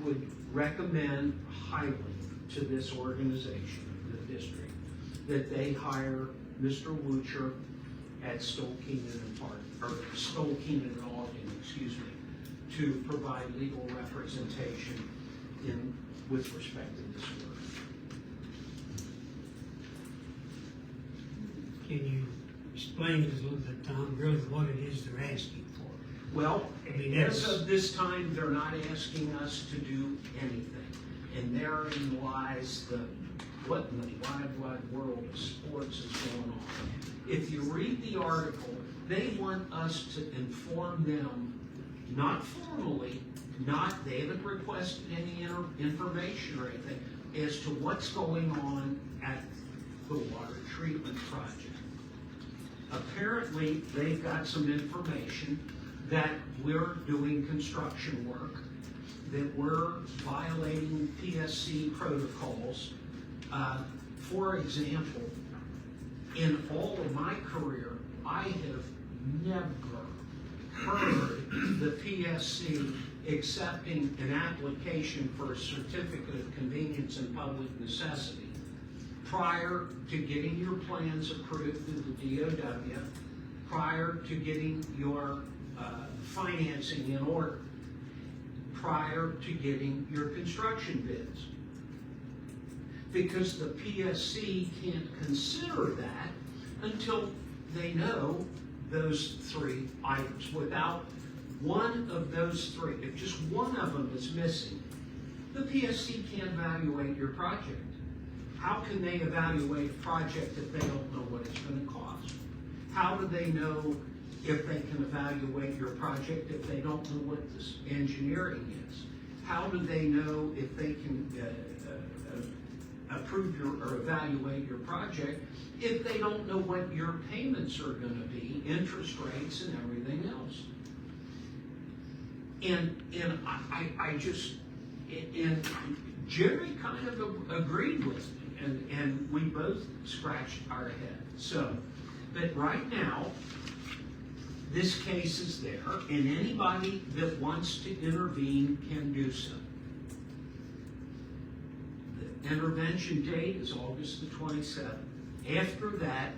would recommend highly to this organization, the district, that they hire Mr. Wucher at Stoll-Keenan and Alden, to provide legal representation with respect to this work. Can you explain to us a little bit, Tom, really what it is they're asking for? Well, I mean, as that's- of this time, they're not asking us to do anything. And therein lies what in the wide world of sports is going on. If you read the article, they want us to inform them, not formally, they haven't requested any information or anything, as to what's going on at the water treatment project. Apparently, they've got some information that we're doing construction work, that we're violating PSC protocols. For example, in all of my career, I have never heard the PSC accepting an application for a certificate of convenience and public necessity prior to getting your plans approved through the DOW, prior to getting your financing in order, prior to getting your construction bids. Because the PSC can't consider that until they know those three items. Without one of those three, if just one of them is missing, the PSC can't evaluate your project. How can they evaluate a project if they don't know what it's going to cost? How do they know if they can evaluate your project if they don't know what this engineering is? How do they know if they can approve or evaluate your project if they don't know what your payments are going to be, interest rates and everything else? And Jerry kind of agreed with me, and we both scratched our head. So, but right now, this case is there, and anybody that wants to intervene can do so. The intervention date is August the 27th. After that,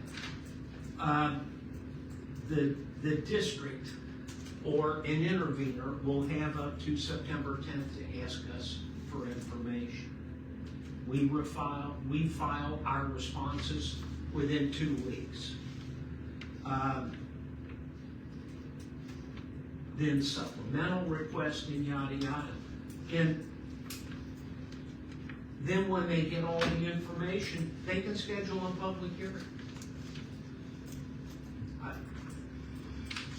the district or an intervener will have up to September 10th to ask us for information. We file our responses within 2 weeks. Then supplemental request and yada yada. And then when they get all the information, they can schedule a public hearing.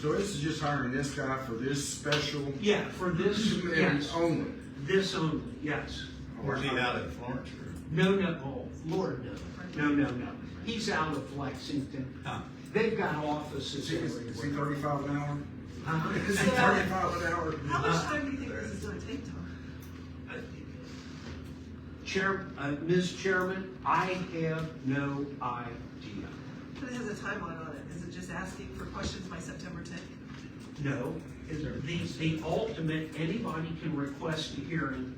So this is just hiring this guy for this special? Yeah, for this, yes. Only? This only, yes. Or is he out in Florence? Or? No, oh, Lord, no. He's out of Lexington. They've got offices everywhere. Is he 35 an hour? Huh? Is he 35 an hour? How much time do you think this is gonna take, Tom? Ms. Chairman, I have no idea. But it has a timeline on it. Is it just asking for questions by September 10th? No, The ultimate, anybody can request a hearing.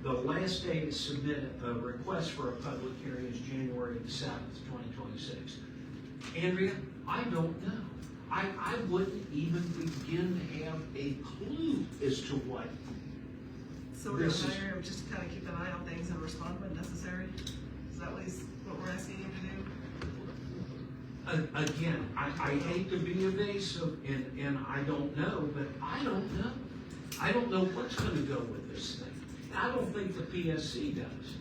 The last day to submit a request for a public hearing is January the 7th, 2026. Andrea, I don't know. I wouldn't even begin to have a clue as to what. So we're gonna This is- hire him just to kind of keep an eye on things and respond when necessary? Is that what we're asking him to do? Again, I hate to be evasive, and I don't know, but I don't know. I don't know what's gonna go with this thing. I don't think the PSC does.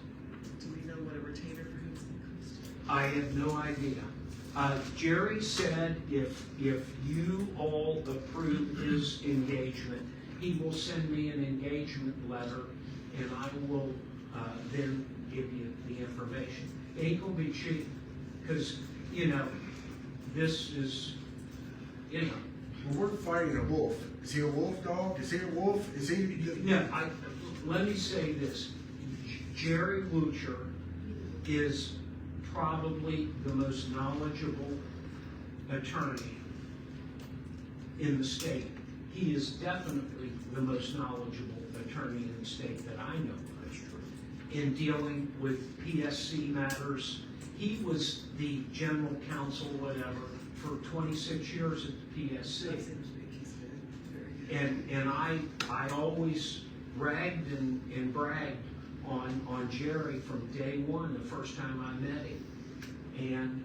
Do we know what a retainer for who's cost? I have no idea. Jerry said if you all approve his engagement, he will send me an engagement letter, and I will then give you the information. It ain't gonna be cheap, because, this is, Well, we're fighting a wolf. Is he a wolf dog? Is he a wolf? Is he? Yeah, let me say this. Jerry Lucher is probably the most knowledgeable attorney in the state. He is definitely the most knowledgeable attorney in the state that I know of. In dealing with PSC matters. He was the general counsel, whatever, for 26 years at the PSC. That seems to be, he's very good. And I always ragged and bragged on Jerry from day one, the first time I met him. And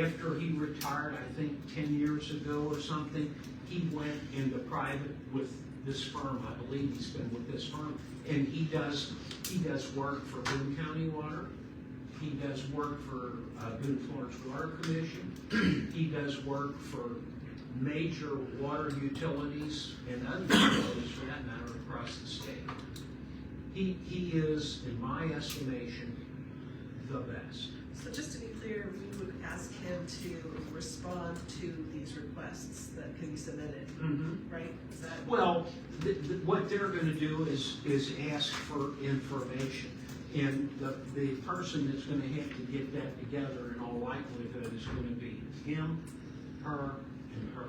after he retired, I think 10 years ago or something, he went into private with this firm. I believe he's been with this firm. And he does work for Boone County Water. He does work for Boone Florence Water Commission. He does work for major water utilities and other utilities, for that matter, across the state. He is, in my estimation, the best. So just to be clear, we would ask him to respond to these requests that can be submitted, right? Is that? Well, what they're gonna do is ask for information. And the person that's gonna have to get that together in all likelihood is gonna be him, her, and her.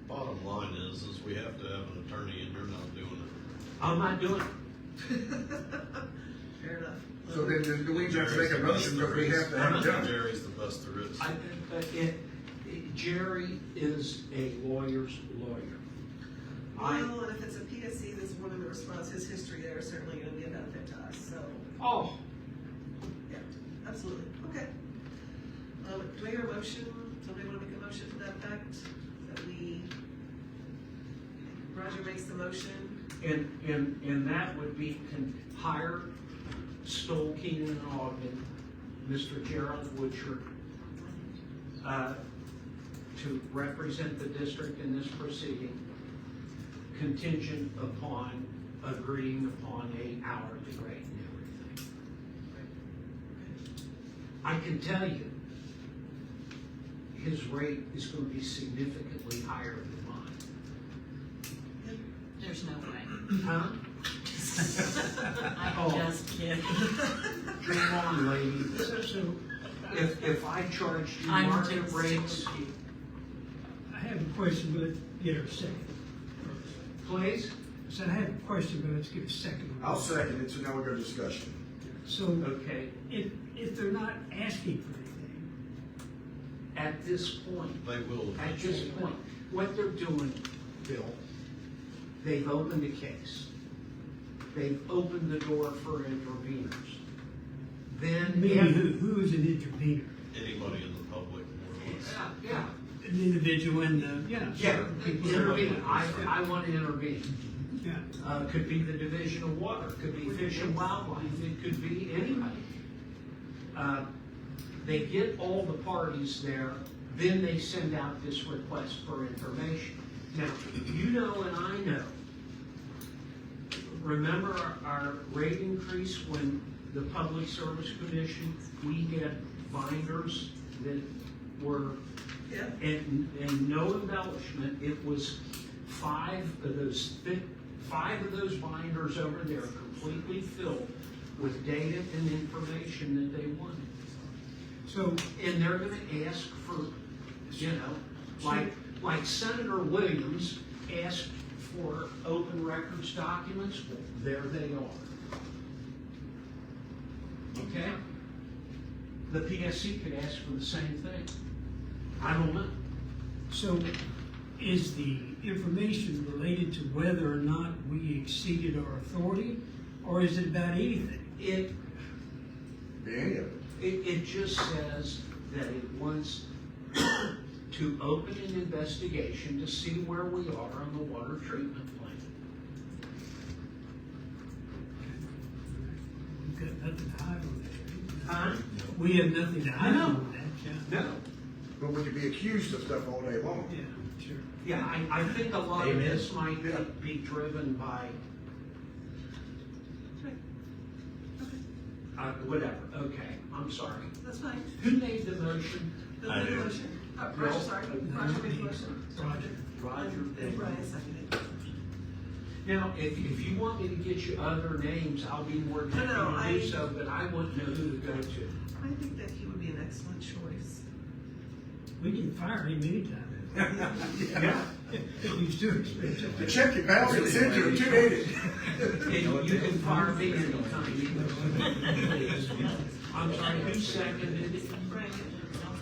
Bottom line is we have to have an attorney and you're not doing it. I'm not doing it. Fair enough. So then do we have to make a motion that we have to have it done? Jerry's the best there is. Jerry is a lawyer's lawyer. Well, and if it's a PSC that's one of the response, his history there is certainly gonna be a benefit to us, so, Oh, yeah, absolutely, okay. Do I hear a motion? Somebody wanna make a motion to that effect? That Roger makes the motion? and that would be hire Stoll, Keenan, and Ogden, Mr. Gerald Woodchard, to represent the district in this proceeding, contingent upon agreeing upon a hourly rate and everything. I can tell you, his rate is going to be significantly higher than mine. There's no way. Huh? I'm Oh. just kidding. Dream on, lady. So, If I charged you I'm market just- rates, I have a question, but get her second first. please? I said, I have a question, but let's get a second. I'll second it, so now we go to discussion. So, Okay, if they're not asking for anything, at this point, They will. at this point, what they're doing, Bill, they've opened a case. They've opened the door for interveners. Then, meaning who is an intervener? Anybody in the public, more or less. yeah, An individual in the, yeah, certain people in the intervene. public. I want to intervene. Yeah. Could be the Division of Water, could be Fish and Wildlife, it could be anybody. They get all the parties there, then they send out this request for information. Now, you know and I know, remember our rate increase when the Public Service Commission, we had binders that were, Yeah. and no embellishment, it was five of those binders over there completely filled with data and information that they wanted. So, And they're gonna ask for, Like Senator Williams asked for open records documents, well, there they are. Okay? The PSC could ask for the same thing. I don't know. So is the information related to whether or not we exceeded our authority, or is it about anything? It Any of it. It just says that it wants to open an investigation to see where we are on the water treatment plant. We've got nothing to hide on that. Huh? We have nothing to hide No. on that, yeah. No. But we could be accused of stuff all day long. Yeah, sure. Yeah, I think a lot of Amen. this might be driven by, whatever, okay, I'm sorry. That's fine. Who made the motion? Who I made the did. motion? Roger, Bill? sorry. Roger made the motion. Roger. And Brian seconded. Now, if you want me to get you other names, I'll be more than No, happy to do I- so, but I wouldn't know who to go to. I think that he would be an excellent choice. We can fire him anytime. Yeah. He's too expensive. The check you bounced and sent to him, too, ain't it? And you can fire me anytime. I'm sorry, who seconded it? Brian.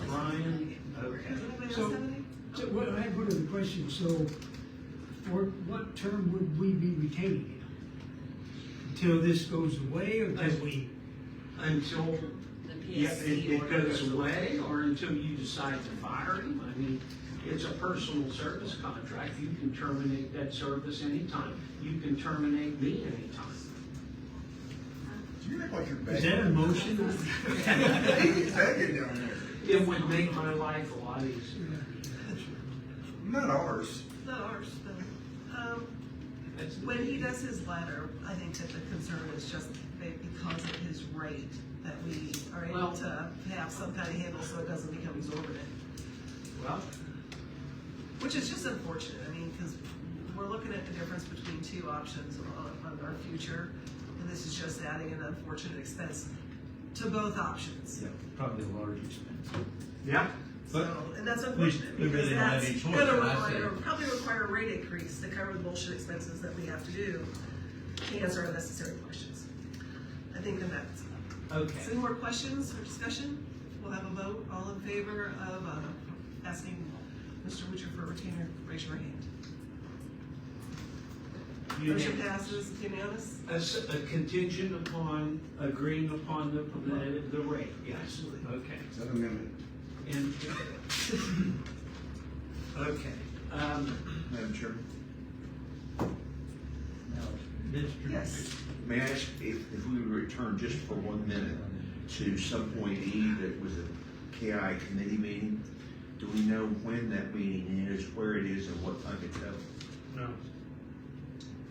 Brian, Does okay. anybody else So- have any? So what, I have one other question, so for what term would we be retaining him? Until this goes away, or until we? Until, The yeah, PSC it order goes away, or until you decide to fire him. I mean, it's a personal service contract. You can terminate that service anytime. You can terminate me anytime. You act like you're Is that a begging. motion? He's begging down there. It would make my life a lot easier. Not ours. Not ours, no. That's- When he does his letter, I think that the concern is just because of his rate, that we are able Well- to have some kind of handle so it doesn't become exorbitant. Well, Which is just unfortunate, I mean, because we're looking at the difference between two options on our future, and this is just adding an unfortunate expense to both options. Yeah, probably a large expense. yeah. So, and that's unfortunate, we because really don't have that's any choice, gonna and I say- probably require a rate increase to cover the bullshit expenses that we have to do to answer unnecessary questions. I think that that's, Okay. any more questions or discussion? We'll have a vote, all in favor of, asking Mr. Witcher for a retainer, raise your hand. Motion passes unanimous? A contingent upon agreeing upon the rate, yes. Okay. Is that amendment? And, okay, Madam Chairman, Yes. may I ask if we would return just for 1 minute to sub-point E that was a KI committee meeting? Do we know when that meeting is, where it is, and what time it's held? No.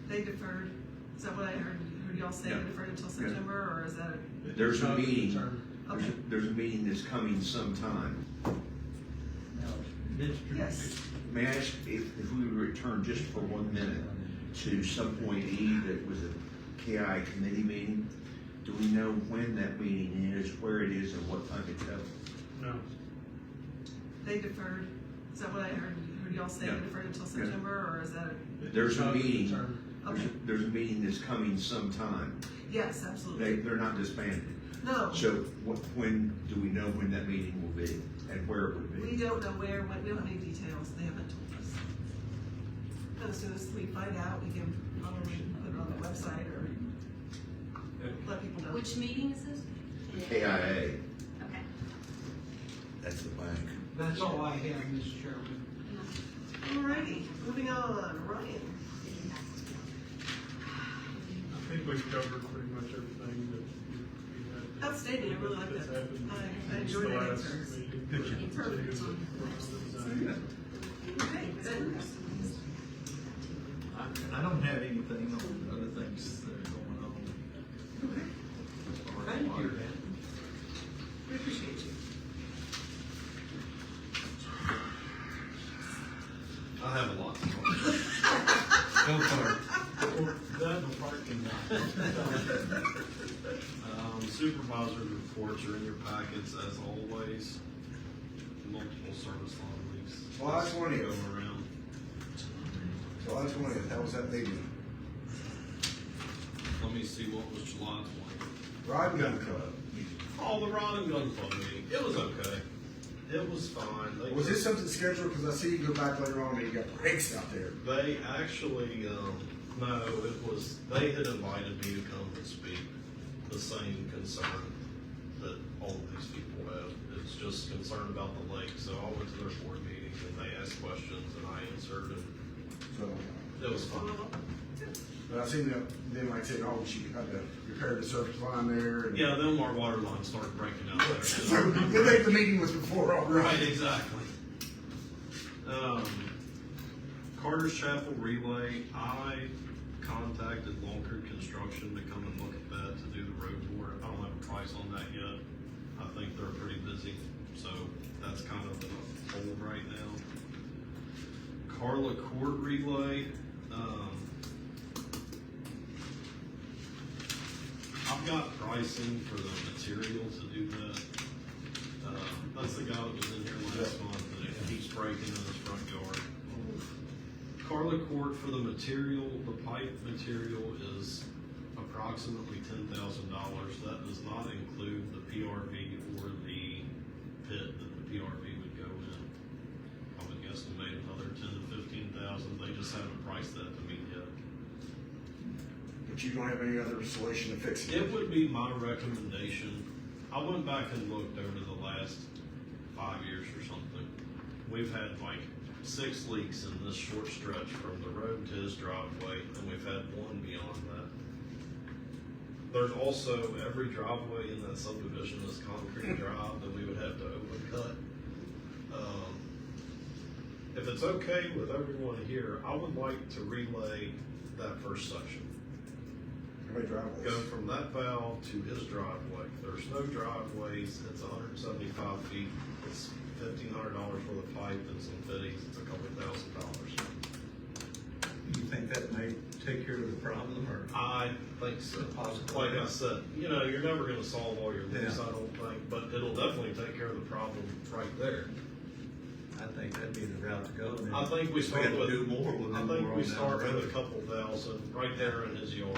They deferred, is that what I heard y'all say, they Yeah. deferred until Yeah. September, or is that? There's a meeting, Okay. there's a meeting that's coming sometime. Yes. May I ask if we would return just for 1 minute to sub-point E that was a KI committee meeting? Do we know when that meeting is, where it is, and what time it's held? No. They deferred, is that what I heard y'all say, Yeah. they deferred until Yeah. September, or is that? There's a meeting, Okay. there's a meeting that's coming sometime. Yes, absolutely. They're not disbanded. No, So when, do we know when that meeting will be and where it would we be? don't know where, we don't have any details, they haven't told us. But as soon as we find out, we can probably put it on the website or let people know. Which meeting is this? KIA, Okay. that's the bank. that's all I have, Mr. Chairman. Alrighty, moving on, Ryan. I think we've covered pretty much everything that we had. Outstanding, I really like that's that. happened I enjoyed since the that last answer. meeting. Perfect. Okay, good. I don't have anything on other things that are going on. Thank you, Ben. We appreciate you. I have a lot. Go for it. The parking lot. Supervisor reports are in your packets as always. Multiple service line leaks. July 20th. Go around. July 20th, how was that meeting? Let me see, what was July 20th? Rod and Gun Club. Oh, the Rod and Gun Club meeting. It was okay. It was fine. Was this something scheduled? Because I see you go back later on and you got breaks out there. They actually, no, they had invited me to come and speak. The same concern that all of these people have. It's just concern about the lake. So I went to their board meeting and they asked questions and I answered and So, it was fun. but I seen them like saying, oh, she had to repair the surface line there. And Yeah, then our water line started breaking out there. So they think the meeting was before all right. Right, exactly. Carter's Chapel Relay, I contacted Long Creek Construction to come and look at that, to do the road tour. I don't have a price on that yet. I think they're pretty busy, so that's kind of in a hold right now. Carla Court Relay, I've got pricing for the material to do that. That's the guy that was in here last month, and it keeps breaking in his front yard. Carla Court for the material, the pipe material is approximately $10,000. That does not include the PRV or the pit that the PRV would go in. I would guesstimate another 10 to 15,000. They just haven't priced that to me yet. But you don't have any other solution to fix it? It would be my recommendation. I went back and looked over the last 5 years or something. We've had like 6 leaks in this short stretch from the road to his driveway, and we've had 1 beyond that. There's also, every driveway in that subdivision is concrete drive that we would have to open cut. If it's okay with everyone here, I would like to relay that first section. How many driveways? Go from that valve to his driveway. There's no driveways, it's 175 feet, it's $1,500 for the pipe and some fittings, it's a couple $1,000. You think that may take care of the problem, or? I think so. Like I said, you're never gonna solve all your leaks, I don't think, but it'll definitely take care of the problem right there. I think that'd be the route to go. And then I think we start have to with, do more, we'll I do think more we on down start the with road. a couple thousand right there in his yard.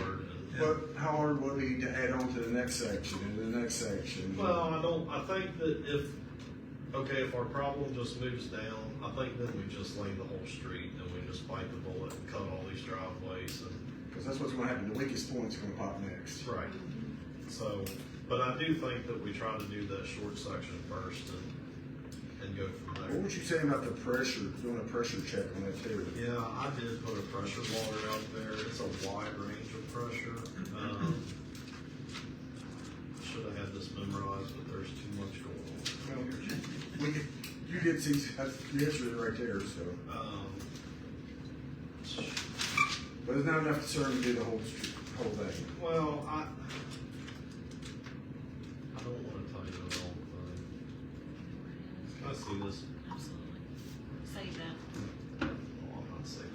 And, But how hard would it be to add on to the next section and the next section? well, I think that if our problem just moves down, I think then we just lane the whole street and we just bite the bullet and cut all these driveways and. Because that's what's gonna happen, the weakest point's gonna pop next. Right. So, but I do think that we try to do that short section first and go from there. What was you saying about the pressure, doing a pressure check on that too? Yeah, I did put a pressure water out there. It's a wide range of pressure. Should have had this memorized, but there's too much going on. Well, you did see, that's the answer right there, so. But it's not enough to serve to do the whole thing. Well, I don't want to tell you the wrong thing. Can I see this? Absolutely. Save that. Oh, I'm not saving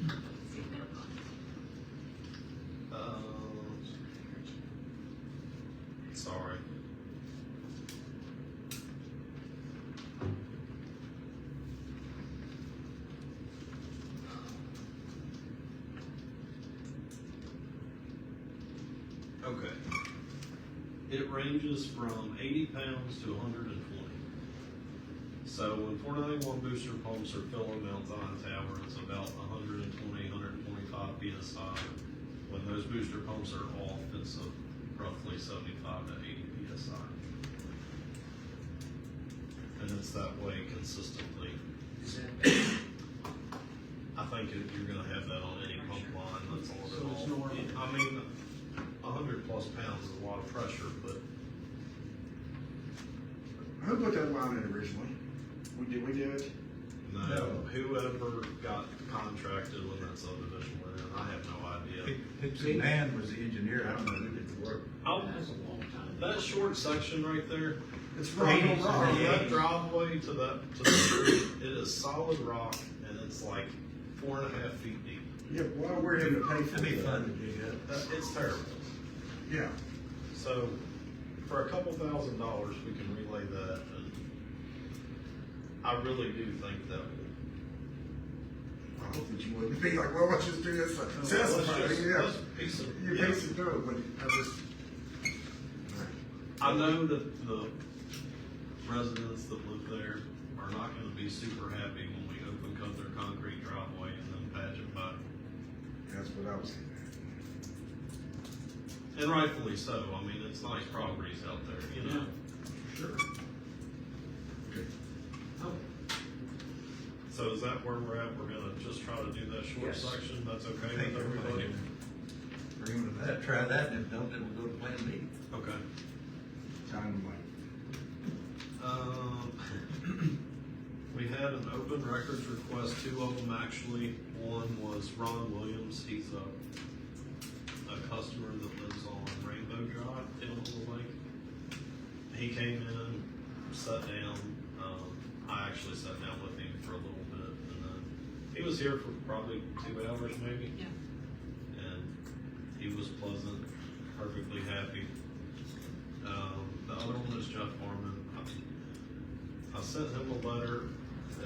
it. Sorry. Okay. It ranges from 80 pounds to 120. So when 491 booster pumps are filling Mount Zion Tower, it's about 120, 125 PSI. When those booster pumps are off, it's roughly 75 to 80 PSI. And it's that way consistently. I think you're gonna have that on any pump line that's on So it it's all. normal. I mean, 100 plus pounds is a lot of pressure, but Who put that line in originally? We do it? no, whoever got contracted when that subdivision went in, I have no idea. Hickson Man was the engineer, I don't know who did the work. That's a long time. That short section right there, It's rock on rock. from that driveway to the street, it is solid rock and it's like 4.5 feet deep. Yeah, well, we're here to pay for That'd be that. fun to dig up. It's terrible. Yeah. So for a couple $1,000, we can relay that and I really do think that will. I hope that you wouldn't be like, well, let's just do this, satisfying, yeah. Let's piece it, You yeah. piece it through, but I just. I know that the residents that live there are not gonna be super happy when we open cut their concrete driveway and then patch it back. That's what I was saying. And rightfully so, I mean, it's nice properties out there, you know? Sure. So is that where we're at? We're gonna just try to do that short Yes. section? That's okay I think with everybody? Agree with that, try that, and if don't, then we'll go to plan B. Okay. Time like. We had an open records request, two of them actually. One was Ron Williams, he's a customer that lives on Rainbow Drive down on the lake. He came in, sat down, I actually sat down with him for a little bit, and then he was here for probably 2 hours maybe. Yeah. And he was pleasant, perfectly happy. The other one is Jeff Harmon. I sent him a letter,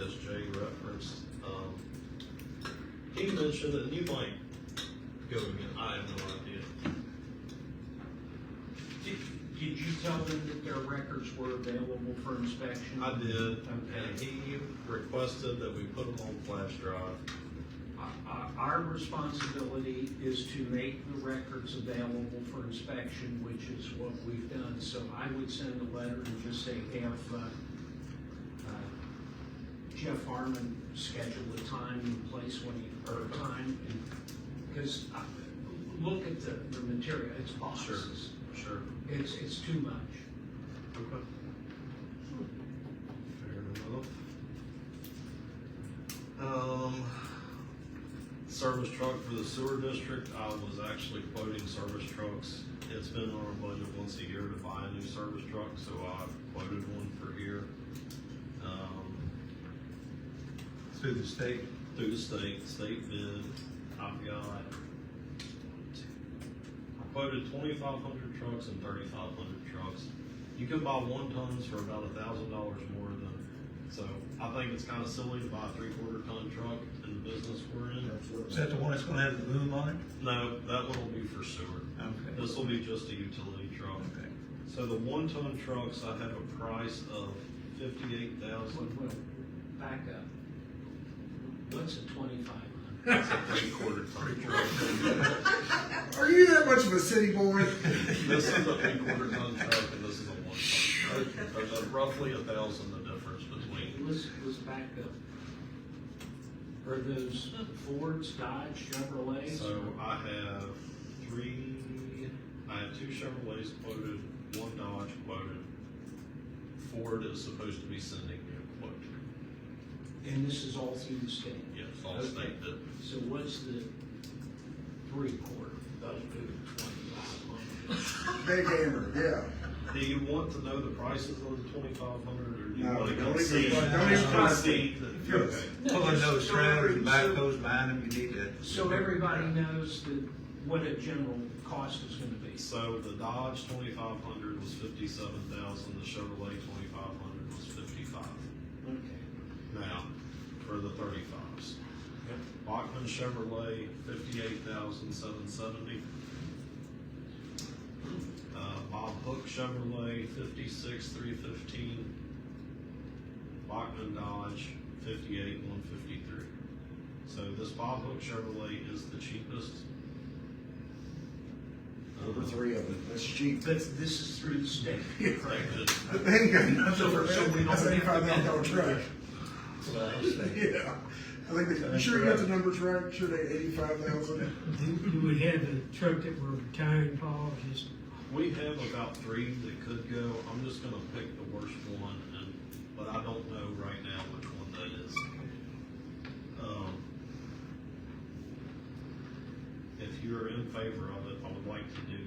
as Jay referenced. He mentioned, and you might go again, I have no idea. Did you tell them that their records were available for inspection? I did, and Okay. he requested that we put them on flash drive. Our responsibility is to make the records available for inspection, which is what we've done. So I would send a letter and just say, have Jeff Harmon schedule a time and place when he, or time, because look at the material, it's boxes. Sure. It's too much. Okay. Fair enough. Service truck for the sewer district, I was actually quoting service trucks. It's been on our budget once a year to buy a new service truck, so I quoted one for here. Through the state. Through the state bid, I've got, I quoted 2,500 trucks and 3,500 trucks. You can buy 1 tons for about $1,000 more than, so I think it's kind of silly to buy a 3/4 ton truck in the business we're in. Is that the one that's gonna have the boom on it? No, that one will be for sewer. Okay. This will be just a utility truck. Okay. So the 1 ton trucks, I have a price of $58,000. Well, back up. What's a 2,500? That's a 3/4 ton truck. Are you that much of a city boy? This is a 3/4 ton truck and this is a 1 ton truck. There's roughly 1,000 the difference between. Let's back up. Are those Fords, Dodge, Chevrolets? So I have 2 Chevrolets quoted, 1 Dodge quoted. Ford is supposed to be sending me a quote. And this is all through the state? Yes, all Okay. state bid. So what's the 3/4? That'll do 2,500. Big hammer, yeah. Do you want to know the prices of the 2,500 or do you No, want to don't concede? even- don't even Concede that- Yes. okay. Pulling those trailers and So- backhoes behind them, you need to. So everybody knows that what a general cost is gonna be. So the Dodge 2,500 was 57,000, the Chevrolet 2,500 was 55. Okay. Now, for the 35s. Bachman Chevrolet, 58,770. Bob Hook Chevrolet, 56,315. Bachman Dodge, 58,153. So this Bob Hook Chevrolet is the cheapest. Over 3 of them, that's cheap. But this is through the state. Correct. But they ain't got nothing So- for so we that, don't that's have to $85,000 truck. That's what I was thinking. Yeah. I think, you sure you got the numbers right? Sure they 85,000? You would have a truck that we're retiring, Paul, just, We have about 3 that could go. I'm just gonna pick the worst one, but I don't know right now which one that is. If you're in favor of it, I would like to do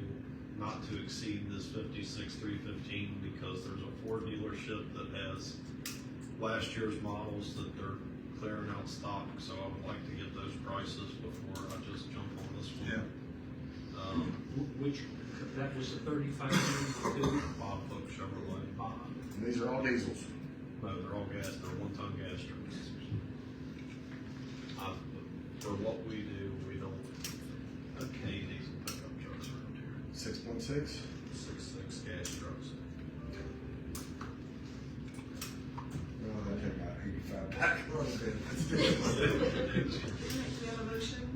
not to exceed this 56,315 because there's a Ford dealership that has last year's models that they're clearing out stock. So I would like to get those prices before I just jump on this one. Yeah. Which, that was the 3,500 Bob Hook Chevrolet. Bob. And these are all diesels. No, they're all gas, they're one-ton gas trucks. For what we do, we don't, okay, diesel pickup trucks around here. 6.6? 6.6 gas trucks. Well, that take about 85 back a little bit. Let's do it. We have a motion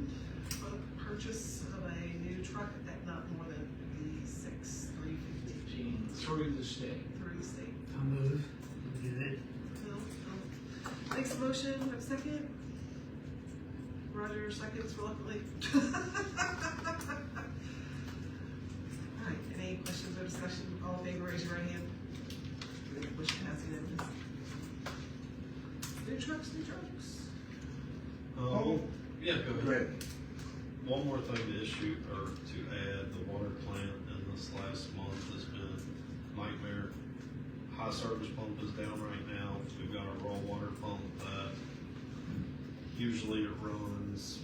for the purchase of a new truck at not more than the 6,350 Through the state. through the state. I'll move. Do that. Bill makes a motion, have a second? Roger seconds reluctantly. All right, any questions or discussion? All in favor, raise your right hand. Motion passed unanimously. New trucks, new trucks. Yeah, go Go ahead. ahead. One more thing to issue, or to add, the water plant in this last month has been nightmare. High service pump is down right now. We've got a raw water pump that usually it runs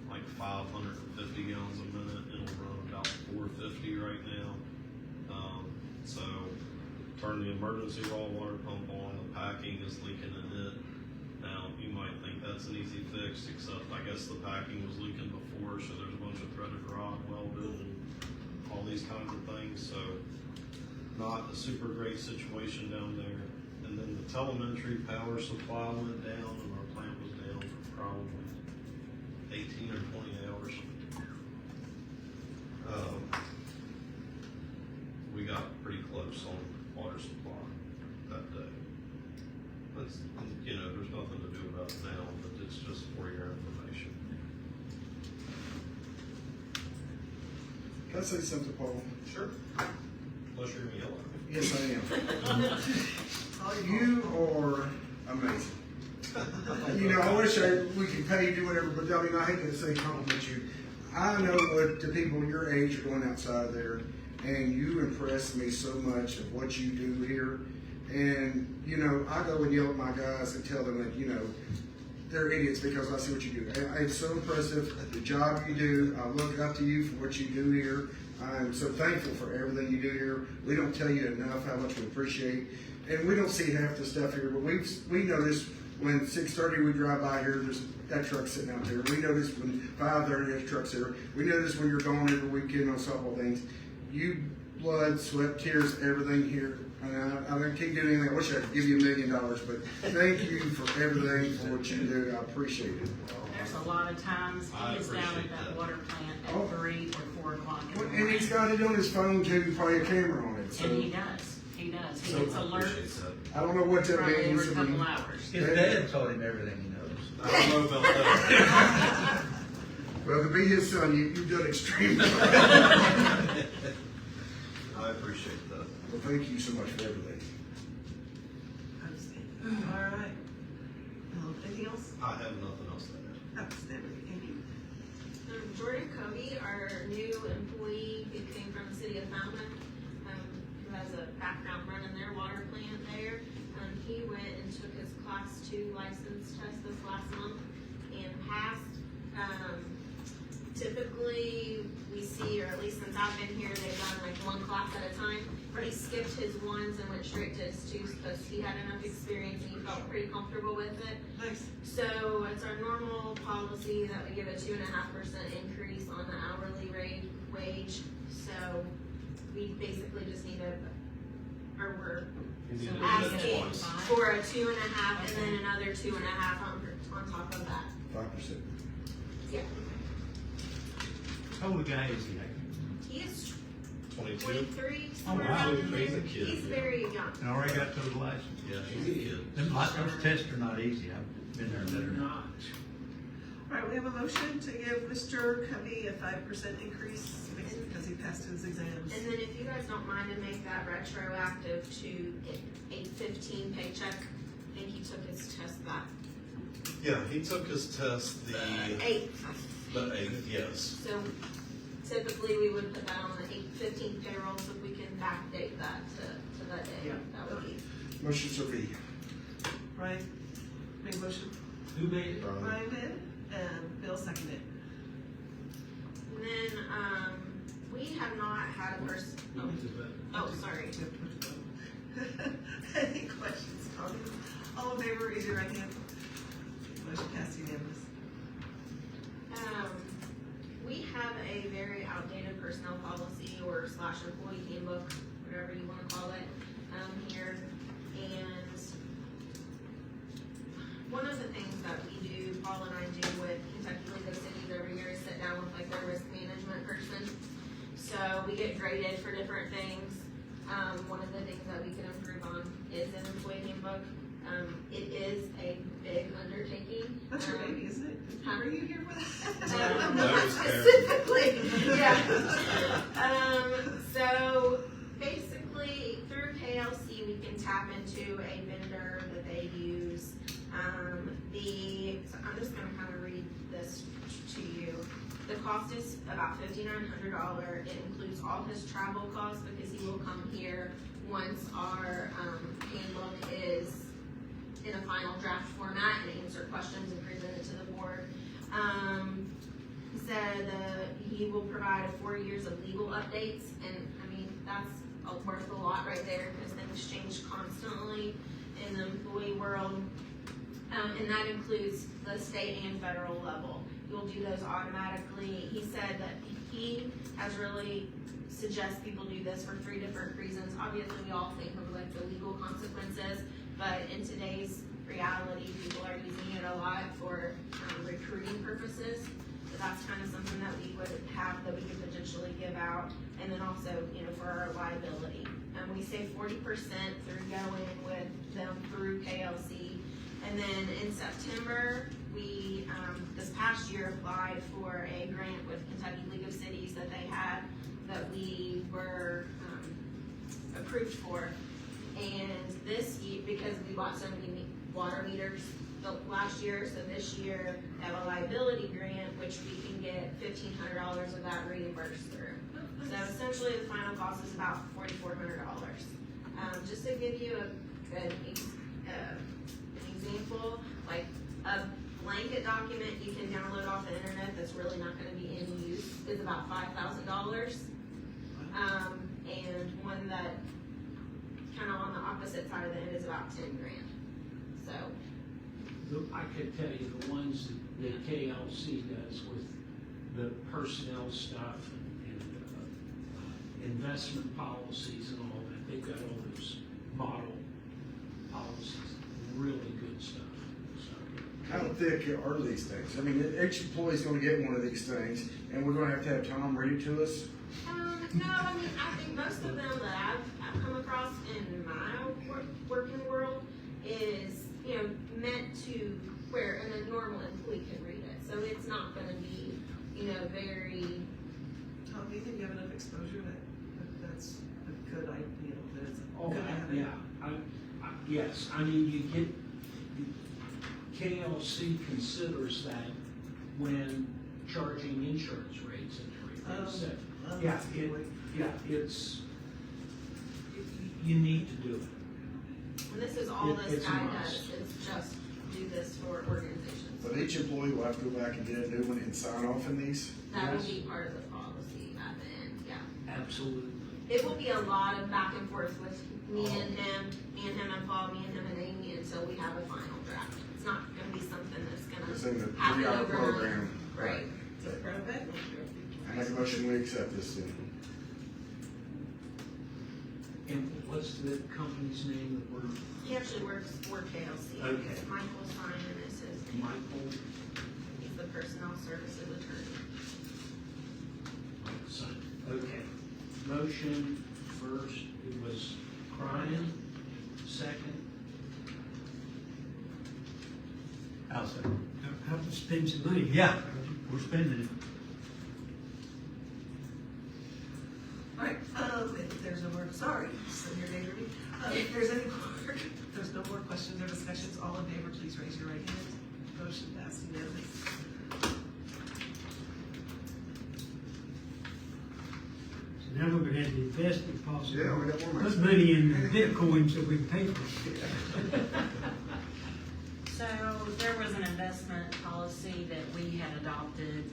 like 550 gallons a minute. It'll run about 450 right now. So turn the emergency raw water pump on, the packing is leaking in it. Now, you might think that's an easy fix, except I guess the packing was leaking before, so there's a bunch of threaded rod welded and all these kinds of things, so not a super great situation down there. And then the telemetry power supply went down and our plant was down for probably 18 or 20 hours. We got pretty close on water supply that day. That's, you know, there's nothing to do about it now, but it's just for your information. Can I say something, Paul? Sure. Unless you're gonna yell at me. Yes, I am. You are amazing. You know, I wish we could pay you to do whatever, but I mean, I hate to say compliment you. I know what the people your age are going outside there, and you impress me so much of what you do here. And, you know, I go and yell at my guys and tell them that, you know, they're idiots because I see what you do. It's so impressive, the job you do. I look up to you for what you do here. I'm so thankful for everything you do here. We don't tell you enough how much we appreciate. And we don't see half the stuff here, but we notice when 6:30 we drive by here, there's that truck sitting out there. We notice when 5:30 there's trucks here. We notice when you're gone every weekend on softball things. You blood, sweat, tears, everything here. And I don't keep doing anything. I wish I could give you $1 million, but thank you for everything, for what you do. I appreciate it. There's a lot of times I he's down at appreciate that that. water plant Oh. at 3 or 4 o'clock in the Well, morning. and he's got it on his phone too, probably a camera on it. So And he does, he does. He So gets I appreciate alerts that. I don't know what that probably means. every I mean, couple hours. His dad taught him everything he knows. I don't know about that. well, to be his son, you've done extremely well. I appreciate that. Well, thank you so much for everything. Outstanding. All right. Anything else? I have nothing else to add. Outstanding. Amy? Jordan Covey, our new employee who came from the city of Fountain, who has a background running their water plant there. He went and took his class 2 license test this last month and passed. Typically, we see, or at least since I've been here, they've done like 1 class at a time. He skipped his 1s and went straight to his 2s because he had enough experience and he felt pretty comfortable with it. Nice. So it's our normal policy that we give a 2.5% increase on the hourly wage. So we basically just need we're You need to do asking that twice. for a 2.5 and then another 2.5 on top of that. 5%. Yeah. How old a guy is he? He is 22? 23, Oh, somewhere wow. around in there. He's a kid, He's yeah. very young. And already got those licenses. Yeah, he's a kid. Those tests are not easy. I've been there and They're done not. All right, we have a motion to give Mr. Covey a 5% increase because he passed his exams. And then if you guys don't mind to make that retroactive to 8/15 paycheck, I think he took his test that Yeah, he took his test the 8th. 8th, yes. So typically we would put that on the 8/15 payroll, so if we can backdate that to that day, Yeah. that would be. Motion so be. Brian made a motion. Who made it? Brian did, and Bill seconded. And then, we have not had a person, oh, sorry. Any questions, comments? All in favor, raise your right hand. Motion passed unanimous. We have a very outdated personnel policy or slash employee handbook, whatever you wanna call it, here. And one of the things that we do, Paul and I do with Kentucky League of Cities every year is sit down with like their risk management person. So we get graded for different things. One of the things that we can improve on is an employee handbook. It is a big undertaking. That's your baby, isn't it? Huh? Are you here for that? Not specifically, yeah. So basically, through KLC, we can tap into a vendor that they use. So I'm just gonna kind of read this to you. The cost is about $5,900. It includes all his travel costs because he will come here once our handbook is in a final draft format and answer questions and present it to the board. He said he will provide 4 years of legal updates, and I mean, that's worth a lot right there because things change constantly in the employee world. And that includes the state and federal level. You'll do those automatically. He said that he has really suggests people do this for 3 different reasons. Obviously, we all think of like the legal consequences, but in today's reality, people are using it a lot for recruiting purposes. So that's kind of something that we would have that we could potentially give out, and then also, you know, for our liability. We save 40% through going with them through KLC, and then in September we this past year applied for a grant with Kentucky League of Cities that they had that we were approved for. And this year, because we bought so many water meters last year, so this year we have a liability grant, which we can get $1,500 of that reimbursed through. So essentially the final cost is about $4,400. Just to give you an example, like a blanket document you can download off the internet that's really not going to be in use is about $5,000. And one that kind of on the opposite side of the end is about 10 grand. So I could tell you the ones that KLC does with the personnel stuff and investment policies and all that, they've got all those model policies, really good stuff. So, How thick are these things? I mean, each employee's gonna get one of these things, and we're gonna have to have Tom read it to us? no, I mean, I think most of them that I've come across in my working world is, you know, meant to where a normal employee can read it. So it's not gonna be, you know, very. Tom, do you think you have enough exposure that that's a good idea, that it's oh, good to have it? yeah, yes, I mean, you get, KLC considers that when charging insurance rates and everything. So, yeah, that's a good point. it's, you need to do it. And this is all this It's a guy must. does, is just do this for organizations. But each employee will have to go back and get a new one and sign off in these? That will Yes. be part of the policy at the end, yeah. Absolutely. It will be a lot of back and forth with me and him and Paul, me and him and Amy until we have a final draft. It's not gonna be something that's It's in the gonna happen 3-hour overnight. program. Right. Take care of it. I make a motion, we accept this then. And what's the company's name that we're, He actually works for KLC. Okay. It's Michael Simon is his name. Michael? He's the personnel services attorney. Okay. Motion first, it was Brian, second. I'll say. How to spend some money. Yeah, we're spending it. All right, if there's no more, sorry, sitting here daydreaming. If there's any more, if there's no more questions or discussions, all in favor, please raise your right hand. Motion passed unanimous. So now we're gonna have the investment policy. Yeah, we got more money. Put money in Bitcoin so we can pay for it. So there was an investment policy that we had adopted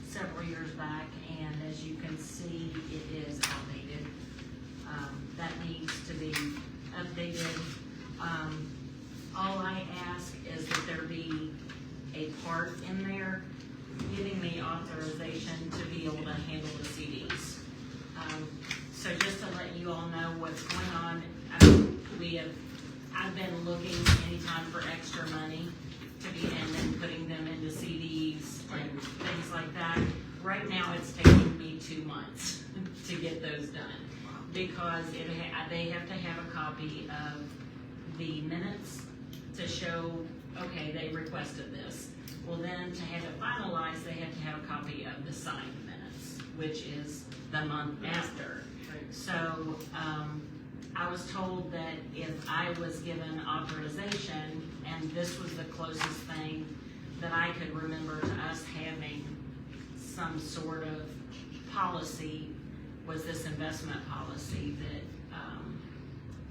several years back, and as you can see, it is outdated. That needs to be handle the CDs. So just to let you all know what's going on, I've been looking anytime for extra money to be in and putting them into CDs and things like that. Right now, it's taking me 2 months to get those done because they have to have a copy of the minutes to show, okay, they requested this. Well, then to have it finalized, they have to have a copy of the signed minutes, which is the month after. So, I was told that if I was given authorization, and this was the closest thing that I could remember to us having some sort of policy, was this investment policy that,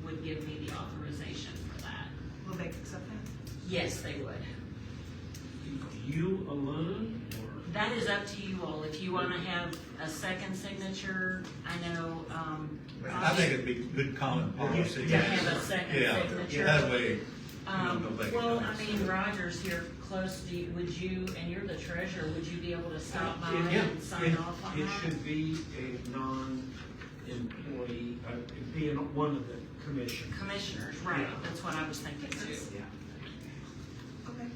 would give me the authorization for that. Will they accept that? Yes, they would. You alone, or? That is up to you all. If you wanna have a second signature, I know, I think it'd be good common policy. to have a second Yeah, signature. that way, go back Well, and I forth. mean, Roger's here close, would you, and you're the treasurer, would you be able to stop by Yeah, and sign off on It that? should be a non-employee, being one of the commissioners. Commissioners, right, Yeah. that's what I was thinking too. Yeah. Okay.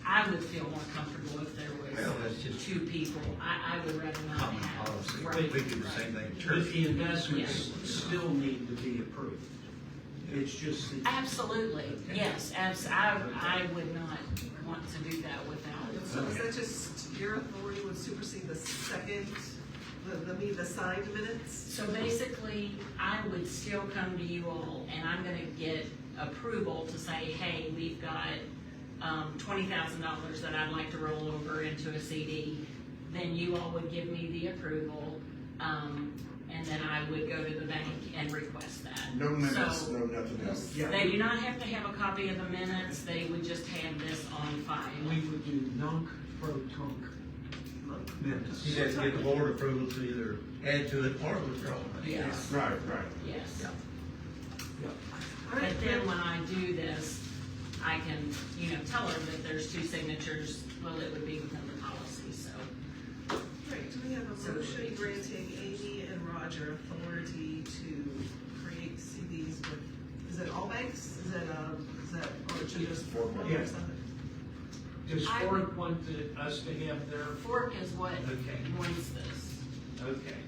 I would feel more comfortable if there Well, that's was just 2 people. I would rather not common have. policy. Right, We do the same thing in But church. the investments still need to be approved. It's just that. Absolutely, yes, I would not want to do that without. So is that just your authority would supersede the second, the signed minutes? So basically, I would still come to you all and I'm gonna get approval to say, hey, we've got $20,000 that I'd like to roll over into a CD. Then you all would give me the approval, and then I would go to the bank and request that. No minutes, So, no nothing else. Yeah. they do not have to have a copy of the minutes, they would just have this on file. We would do non-pro-tunc minutes. You have to get the board approval to either add to it or withdraw it. Yes, Right, right. yes. All right, But then when I do this, I can, tell her that there's 2 signatures, well, it would be within the policy, so. Right, do we have a motion granting Amy and Roger authority to create CDs with, is it all banks? Is that, or just Four one banks. or something? Does I Ford want us to have their, Fork is what Okay. wants this. okay.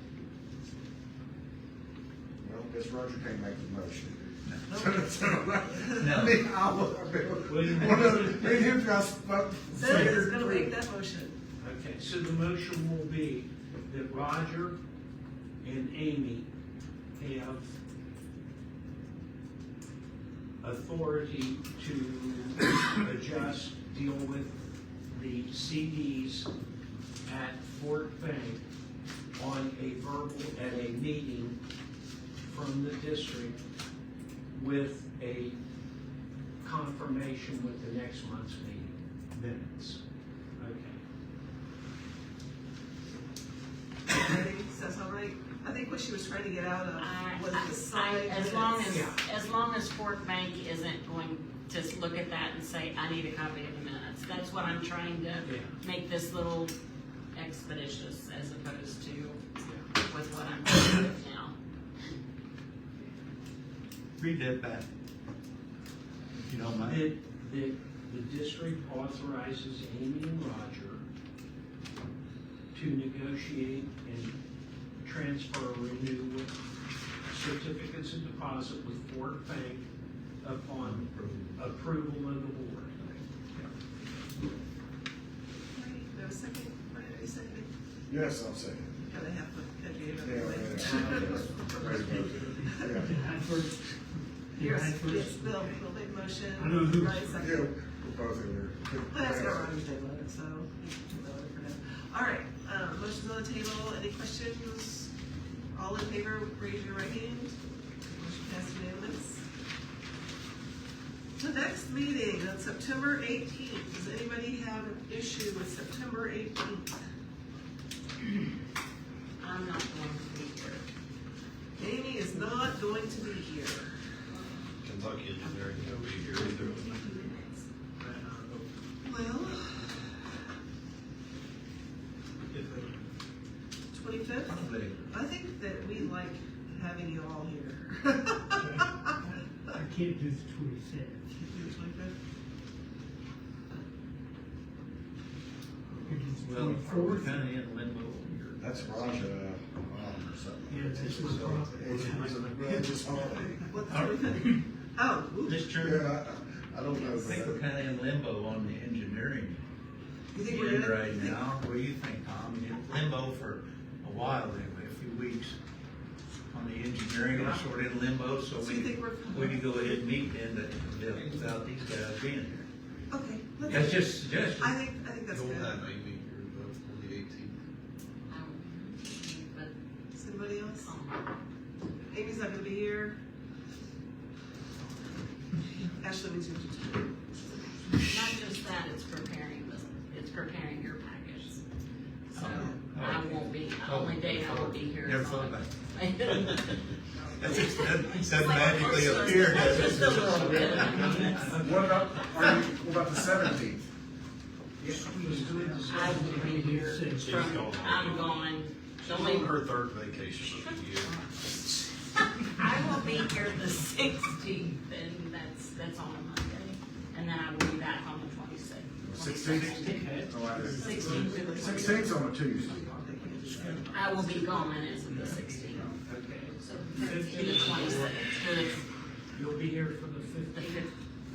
Well, guess Roger can't make the motion. No. I mean, I will, one of, me and him got, Then who's gonna make that motion? Okay, so the motion will be that Roger and Amy have authority to adjust, deal with the CDs at Fort Bank on a verbal, at a meeting from the district with a confirmation with the next month's meeting minutes. Okay. Ready, sounds all right? I think what she was trying to get out of was the signed As long minutes. as long as Fork Bank isn't going to look at that and say, I need a copy of the minutes. That's what I'm trying to make this little expeditious as opposed to with what I'm doing with now. Read that back. If you don't mind. That the district authorizes Amy and Roger to negotiate and transfer, renew certificates of deposit with Fort Bank upon approval of the board. Right, there was a second, Brian, are you seconding? yes, I'll say it. Gotta have the, gotta give Yeah, it. Yes, yes, Bill made a motion. I know who- Brian Yeah, seconded. we're both in there. Well, that's got Roger's name on it, so we'll know it for now. All right, motion's on the table. Any questions? All in favor, raise your right hand. Motion passed unanimous. The next meeting on September 18th. Does anybody have an issue with September 18th? I'm not going to be here. Amy is not going to be here. Kentucky engineering, will be here either. Well, 25th I can't do the 27th. Well, we're kinda in limbo here. That's Raja, or something. Yeah, this is It's a religious holiday. Oh, ooh. This term, Yeah, I don't know. I think we're kinda in limbo on the engineering You think we're end gonna? right now. What do you think, Tom? In limbo for a while anyway, a few weeks. On the engineering, we're sort of in limbo, so So you think we're? we can go ahead and meet then without these guys being here. Okay. That's just a suggestion. I think that's You'll good. have Amy here on the 18th. But, Is anybody else? um, Amy's not gonna be here. Ashley needs you to. not just that, it's preparing your package. So I won't be, the only day I will be here Never is thought on. about That magically appeared. Just a little bit. What about the 17th? I will be here I'm gone, the only, Her third vacation of the year. I will be here the 16th, and that's on a Monday. And then I will be back on the 26th. 16th? 16th. 16th's on a Tuesday. I will be gone as of the 16th. So the 26th, You'll be here for the the 15th. fifth.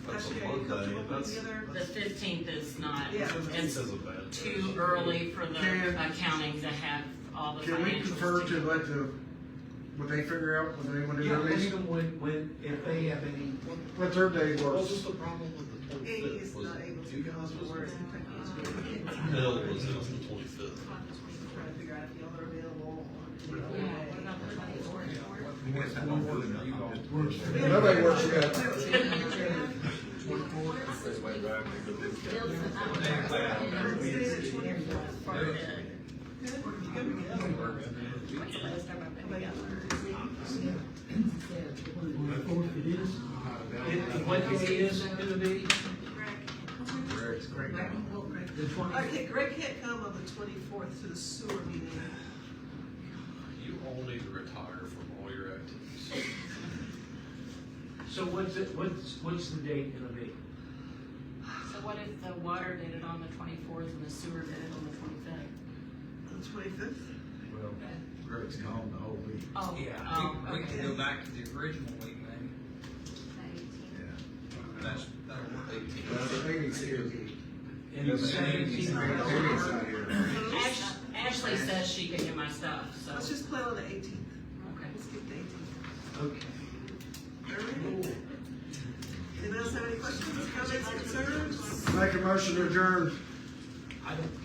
That's a Ashley, are you Monday, comfortable putting that's, together? The 15th is not, Yeah. it's that's a bad. too early for the Can- accounting to have all the Can we financials. confer to let what they figure out, what they wanna do Yeah, their ask meeting? them when, if they have any, What their day What works? was the problem with the Amy 25th? is Was not it able to you go guys to was work. it? Bill was it on the 25th? Trying to figure out if y'all are available on Yeah, any other what day. about the 24th? Nobody works yet. It is. what day is it gonna be? The 20th? Okay, Greg can't come on the 24th to the sewer meeting. You all need to retire from all your activities. So what's the date gonna be? So what if the water did it on the 24th and the sewer did it on the 25th? On the 25th? Well, Greg's gone the whole week. Oh, Yeah. oh, We okay. can go back to the original week, maybe. That'll work. 18th. Amy's here. And the 17th? Amy's not here. Ashley says she can get my stuff, so. Let's just plan on the 18th. Okay. Let's get the 18th. Okay. Alright. Anybody else have any questions, comments, concerns? Make a motion to adjourn. I don't